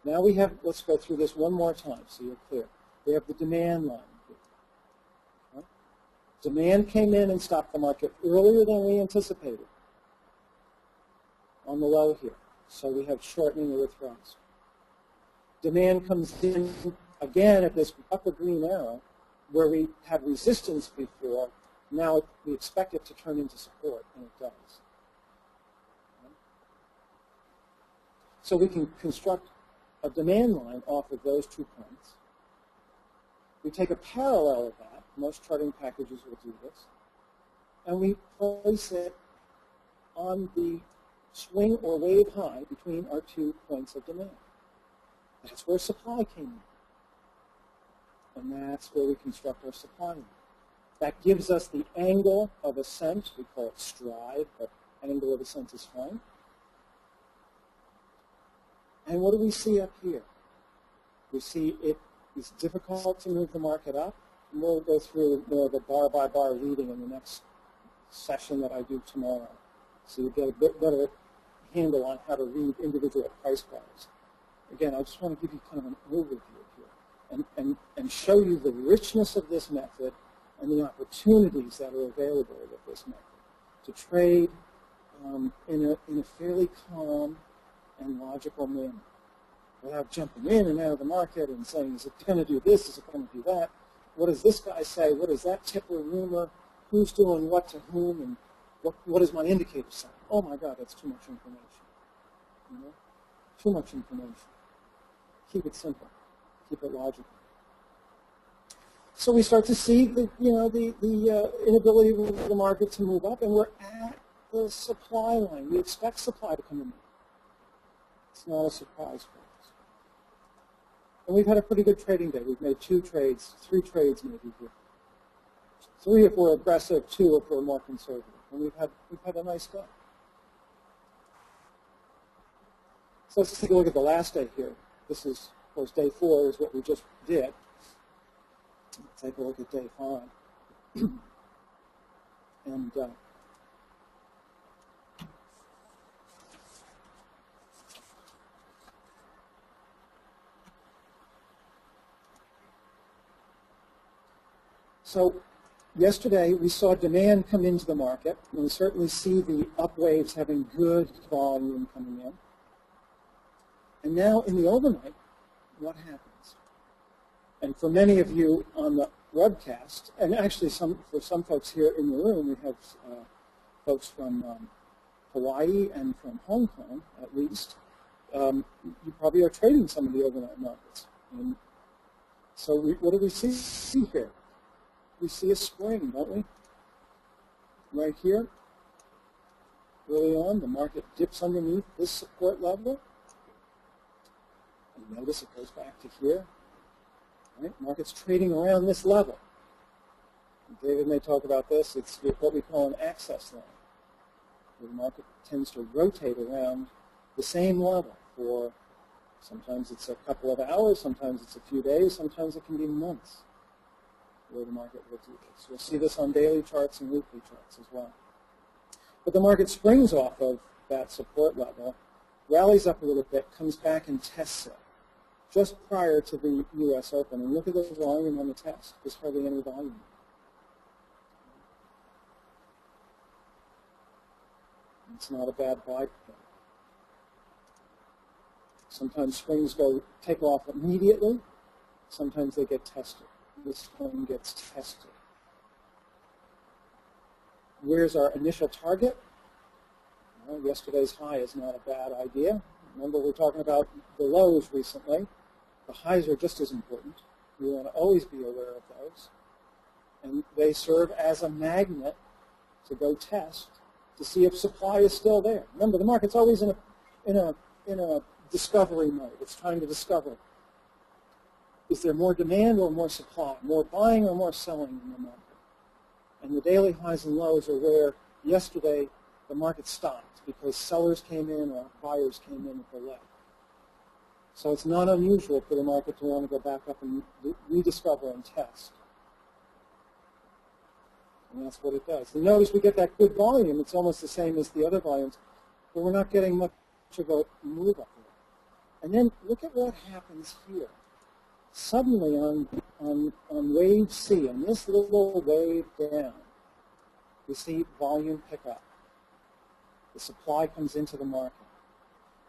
Now we have, let's go through this one more time so you're clear. We have the demand line here. Right? Demand came in and stopped the market earlier than we anticipated on the low here. So we have shortening or withdrawals. Demand comes in again at this upper green arrow where we had resistance before. Now we expect it to turn into support, and it does. So we can construct a demand line off of those 2 points. We take a parallel of that. Most charting packages will do this. And we place it on the swing or wave high between our 2 points of demand. That's where supply came in. And that's where we construct our supply line. That gives us the angle of ascent. We call it stride, but angle of ascent is fine. And what do we see up here? We see it is difficult to move the market up. And we'll go through more of a bar-by-bar reading in the next session that I do tomorrow. So you get a bit better handle on how to read individual price bars. Again, I just want to give you kind of an overview here and show you the richness of this method and the opportunities that are available with this method to trade in a fairly calm and logical manner without jumping in and out of the market and saying, is it going to do this, is it going to do that? What does this guy say? What does that tipper rumor? Who's doing what to whom? And what does my indicator say? Oh my God, that's too much information. You know? Too much information. Keep it simple. Keep it logical. So we start to see the inability of the market to move up, and we're at the supply line. We expect supply to come in. It's not a surprise for us. And we've had a pretty good trading day. We've made 2 trades, 3 trades maybe here. 3 if we're aggressive, 2 if we're more conservative. And we've had a nice day. So let's take a look at the last day here. This is, of course, day 4 is what we just did. Let's take a look at day 5. And so yesterday we saw demand come into the market, and we certainly see the up waves having good volume coming in. And now in the overnight, what happens? And for many of you on the webcast, and actually for some folks here in the room, we have folks from Hawaii and from Hong Kong, at least. You probably are trading some of the overnight markets. And so what do we see here? We see a spring, don't we? Right here. Early on, the market dips underneath this support level. And notice it goes back to here. Right? Market's trading around this level. David may talk about this. It's what we call an access line, where the market tends to rotate around the same level for sometimes it's a couple of hours, sometimes it's a few days, sometimes it can be months where the market will do this. You'll see this on daily charts and weekly charts as well. But the market springs off of that support level, rallies up a little bit, comes back and tests it just prior to the U.S. Open. And look at the volume on the test. There's hardly any volume. It's not a bad buy point. Sometimes springs take off immediately. Sometimes they get tested. This one gets tested. Where's our initial target? Well, yesterday's high is not a bad idea. Remember, we're talking about the lows recently. The highs are just as important. We want to always be aware of those. And they serve as a magnet to go test to see if supply is still there. Remember, the market's always in a discovery mode. It's trying to discover, is there more demand or more supply, more buying or more selling in the market? And the daily highs and lows are where yesterday the market stopped because sellers came in or buyers came in at the low. So it's not unusual for the market to want to go back up and rediscover and test. And that's what it does. And notice we get that good volume. It's almost the same as the other volumes, but we're not getting much of a move up here. And then look at what happens here. Suddenly on wave C, on this little wave down, we see volume pick up. The supply comes into the market.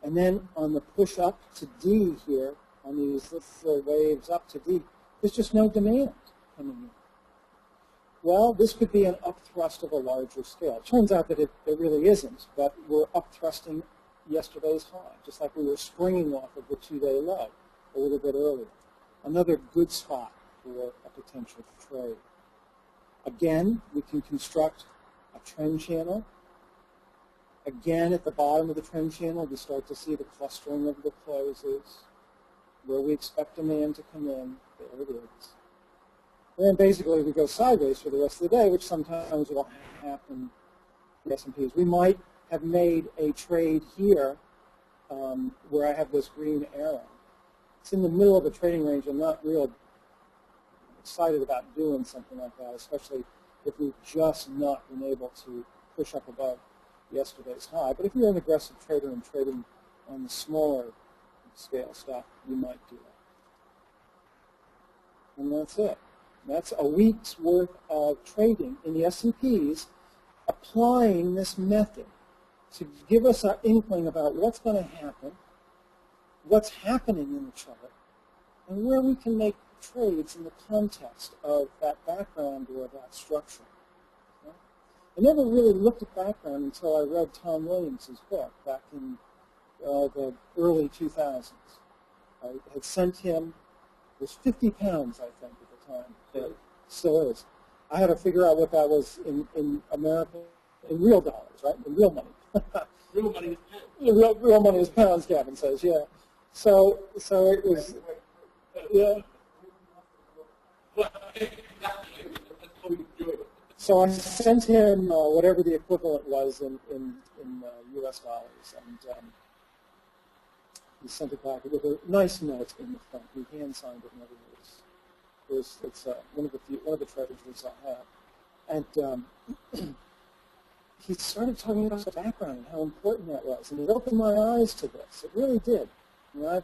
And then on the push up to D here, on these little waves up to D, there's just no demand coming in. Well, this could be an upthrust of a larger scale. It turns out that it really isn't, but we're upthrusting yesterday's high, just like we were springing off of the 2-day low a little bit earlier. Another good spot for a potential trade. Again, we can construct a trend channel. Again, at the bottom of the trend channel, we start to see the clustering of the closes, where we expect demand to come in. There it is. And then basically we go sideways for the rest of the day, which sometimes will happen in S&Ps. We might have made a trade here where I have this green arrow. It's in the middle of a trading range. I'm not real excited about doing something like that, especially if we've just not been able to push up above yesterday's high. But if you're an aggressive trader and trading on the smaller scale stuff, you might do that. And that's it. That's a week's worth of trading in the S&Ps, applying this method to give us an inkling about what's going to happen, what's happening in the chart, and where we can make trades in the context of that background or that structure. Okay? I never really looked at background until I read Tom Williams' book back in the early 2000s. I had sent him, it was 50 pounds, I think, at the time. It still is. I had to figure out what that was in America, in real dollars, right? In real money. Real money is pounds. Real money is pounds, Gavin says, yeah. So it was, yeah. So I sent him whatever the equivalent was in U.S. dollars, and he sent it back with a nice note in the front. He hand-signed it, in other words. It's one of the treasures I have. And he started talking about the background and how important that was. And it opened my eyes to this. It really did. You know, I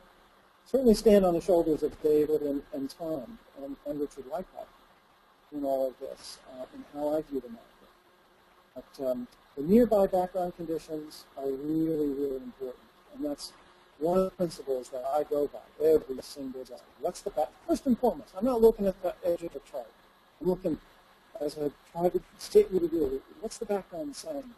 certainly stand on the shoulders of David and Tom and Richard Wyckoff in all of this and how I view the market. But the nearby background conditions are really, really important. And that's one of the principles that I go by every single day. What's the back? First and foremost, I'm not looking at the edge of the chart. I'm looking, as I try to state what to do, what's the background saying to us?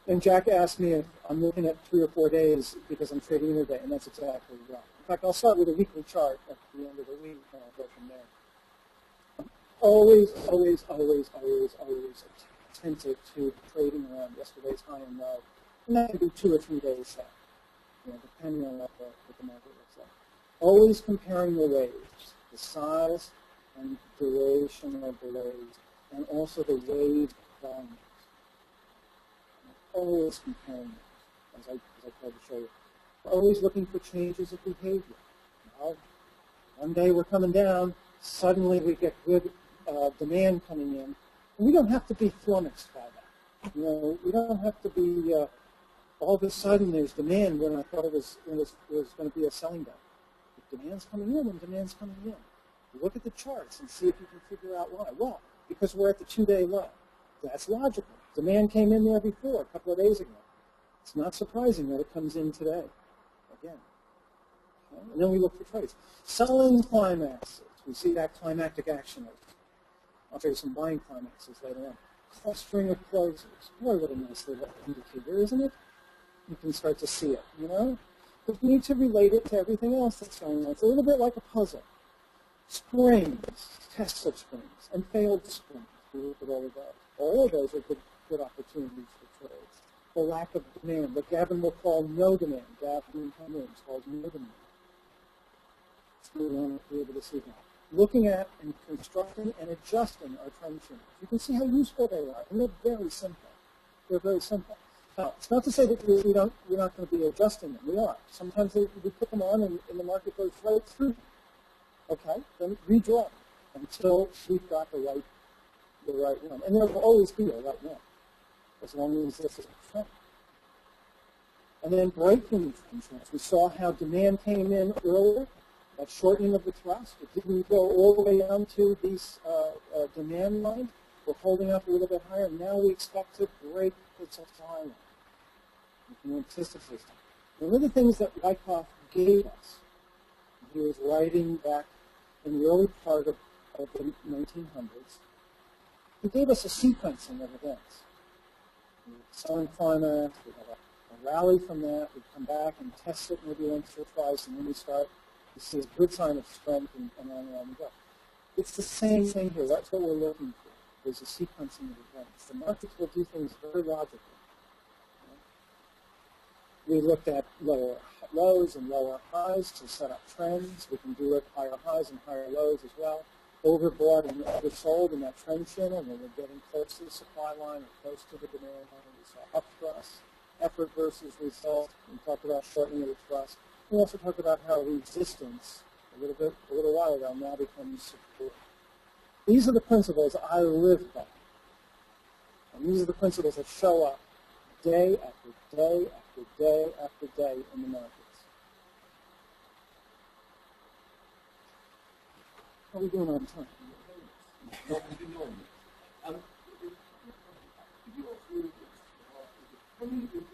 And Jack asked me if I'm looking at 3 or 4 days because I'm trading interday, and that's exactly right. In fact, I'll start with a weekly chart at the end of the week, and I'll go from there. Always, always, always, always, always attentive to trading around yesterday's high and low. And that can be 2 or 3 days out, you know, depending on what the market looks like. Always comparing the waves, the size and duration of the waves, and also the wave volumes. Always comparing those, as I tried to show you. Always looking for changes of behavior. Now, one day we're coming down, suddenly we get good demand coming in, and we don't have to be flummoxed by that. You know, we don't have to be all of a sudden there's demand when I thought it was going to be a selling day. If demand's coming in, and demand's coming in. Look at the charts and see if you can figure out why. Well, because we're at the 2-day low. That's logical. Demand came in there before, a couple of days ago. It's not surprising that it comes in today, again. Okay? And then we look for trades. Selling climaxes. We see that climactic action. I'll show you some buying climaxes later on. Clustering of closes. Boy, what a nice little indicator, isn't it? You can start to see it, you know? But we need to relate it to everything else that's going on. It's a little bit like a puzzle. Springs, tests of springs, and failed springs. We look at all of those. All of those are good opportunities for trades. The lack of demand, what Gavin will call no demand. Gavin Cummings calls no demand. So we want to be able to see that. Looking at and constructing and adjusting our trend channels. You can see how useful they are, and they're very simple. They're very simple. Now, it's not to say that we're not going to be adjusting them. We are. Sometimes we put them on, and the market goes right through them. Okay, then redraw them. until we've got the right one. And there will always be a right one, as long as this is a trend. And then breaking these trends. We saw how demand came in earlier, that shortening of the thrust. It didn't go all the way down to these demand lines. We're holding up a little bit higher. Now we expect to break the supply line. We can anticipate that. One of the things that Wyckoff gave us, he was writing back in the early part of the 1900s, he gave us a sequencing of events. Selling climax, we have a rally from that, we come back and test it maybe once or twice, and then we start to see a good sign of strength and on and on we go. It's the same thing here. That's what we're looking for. There's a sequencing of events. The markets will do things very logically. We looked at lower lows and lower highs to set up trends. We can do it higher highs and higher lows as well. Overbought and oversold in that trend channel when we're getting close to the supply line or close to the demand line. We saw upthrust, effort versus result. We talked about shortening of the thrust. We also talked about how resistance, a little while ago, now becomes support. These are the principles I live by. And these are the principles that show up day after day after day after day in the markets. How are we doing on time? Not enormous. Could you also read this? How many people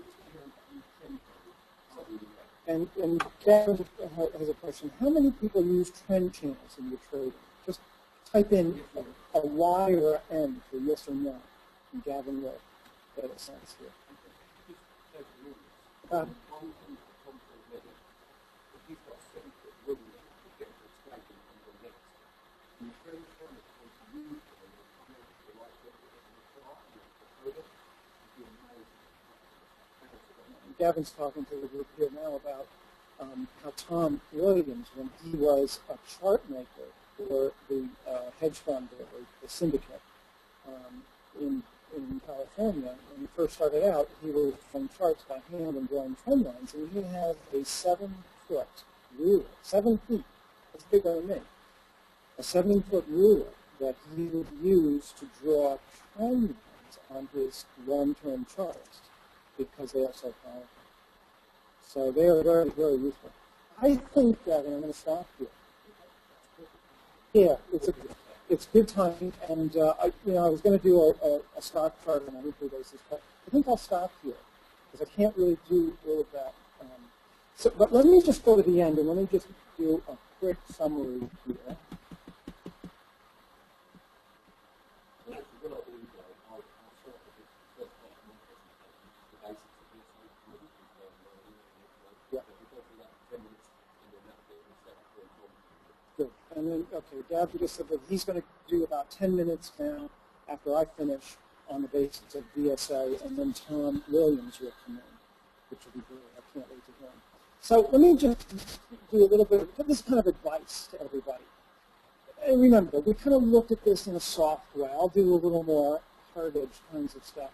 And Gavin has a question. How many people use trend channels in your trading? Just type in a Y or an N for yes or no, and Gavin will get a sense here. Gavin's talking to the group here now about how Tom Williams, when he was a chart maker for the hedge fund or the syndicate in California, when he first started out, he was drawing charts by hand and drawing trend lines, and he had a 7-foot ruler, 7 feet, that's bigger than me, a 7-foot ruler that he would use to draw trend lines on his long-term charts, because they are so powerful. So they are very, very useful. I think, Gavin, I'm going to stop here. Yeah, it's good timing, and I was going to do a stock chart on a weekly basis, but I think I'll stop here because I can't really do all of that. But let me just go to the end, and let me just do a quick summary here. Good. And then, okay, Gavin just said that he's going to do about 10 minutes now after I finish on the basis of DSA, and then Tom Williams will come in, which will be great. I can't wait to hear him. So let me just do a little bit of this kind of advice to everybody. And remember, we kind of looked at this in a soft way. I'll do a little more hard-edged kinds of stuff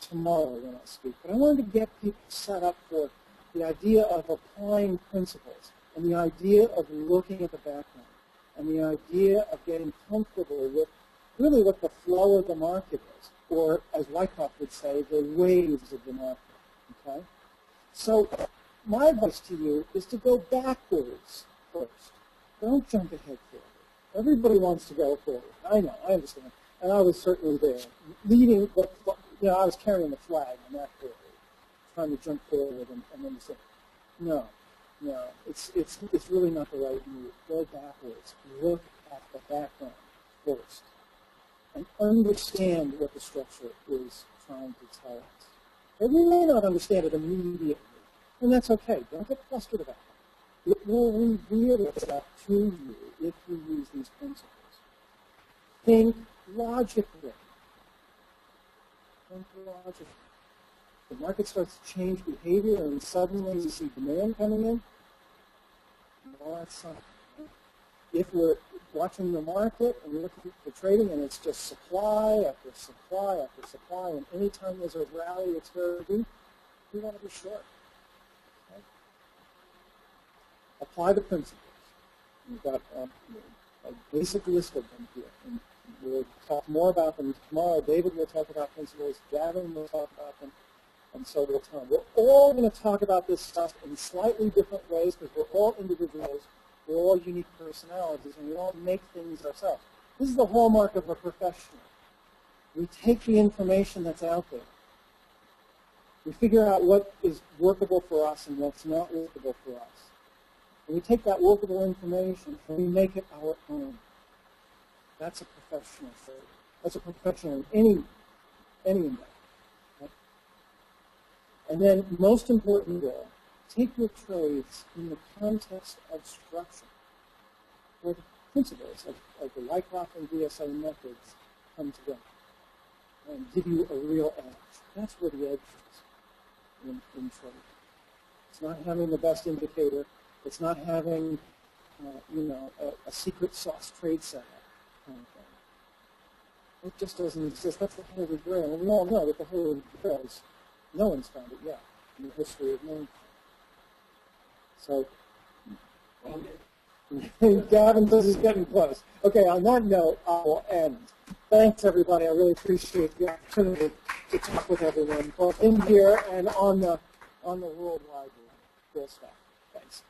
tomorrow when I speak. But I wanted to get people set up for the idea of applying principles, and the idea of looking at the background, and the idea of getting comfortable with really what the flow of the market is, or as Wyckoff would say, the waves of the market. Okay? So my advice to you is to go backwards first. Don't jump ahead forward. Everybody wants to go forward. I know, I understand. And I was certainly there, leading, I was carrying the flag on that forward, trying to jump forward and then say, no, it's really not the right move. Go backwards. Look at the background first, and understand what the structure is trying to tell us. And we may not understand it immediately, and that's okay. Don't get flustered about it. It will reveal itself to you if you use these principles. Think logically. Think logically. The market starts to change behavior, and suddenly you see demand coming in. Well, that's something. If we're watching the market and we're looking for trading, and it's just supply after supply after supply, and any time there's a rally, it's very deep, we want to be short. Okay? Apply the principles. You've got a basic list of them here. And we'll talk more about them tomorrow. David will talk about principles. Gavin will talk about them. And so will Tom. We're all going to talk about this stuff in slightly different ways because we're all individuals. We're all unique personalities, and we all make things ourselves. This is the hallmark of a professional. We take the information that's out there. We figure out what is workable for us and what's not workable for us. And we take that workable information and we make it our own. That's a professional trade. That's a professional in any industry. Right? And then, most importantly, take your trades in the context of structure, where the principles of the Wyckoff and VSA methods come together and give you a real edge. That's where the edge is in trading. It's not having the best indicator. It's not having, a secret sauce trade setup kind of thing. It just doesn't exist. That's the Holy Grail. And we all know that the Holy Grail is, no one's found it yet in the history of mankind. So, Gavin says he's getting close. Okay, on that note, I will end. Thanks, everybody. I really appreciate the opportunity to talk with everyone, both in here and on the worldwide. Cool stuff. Thanks.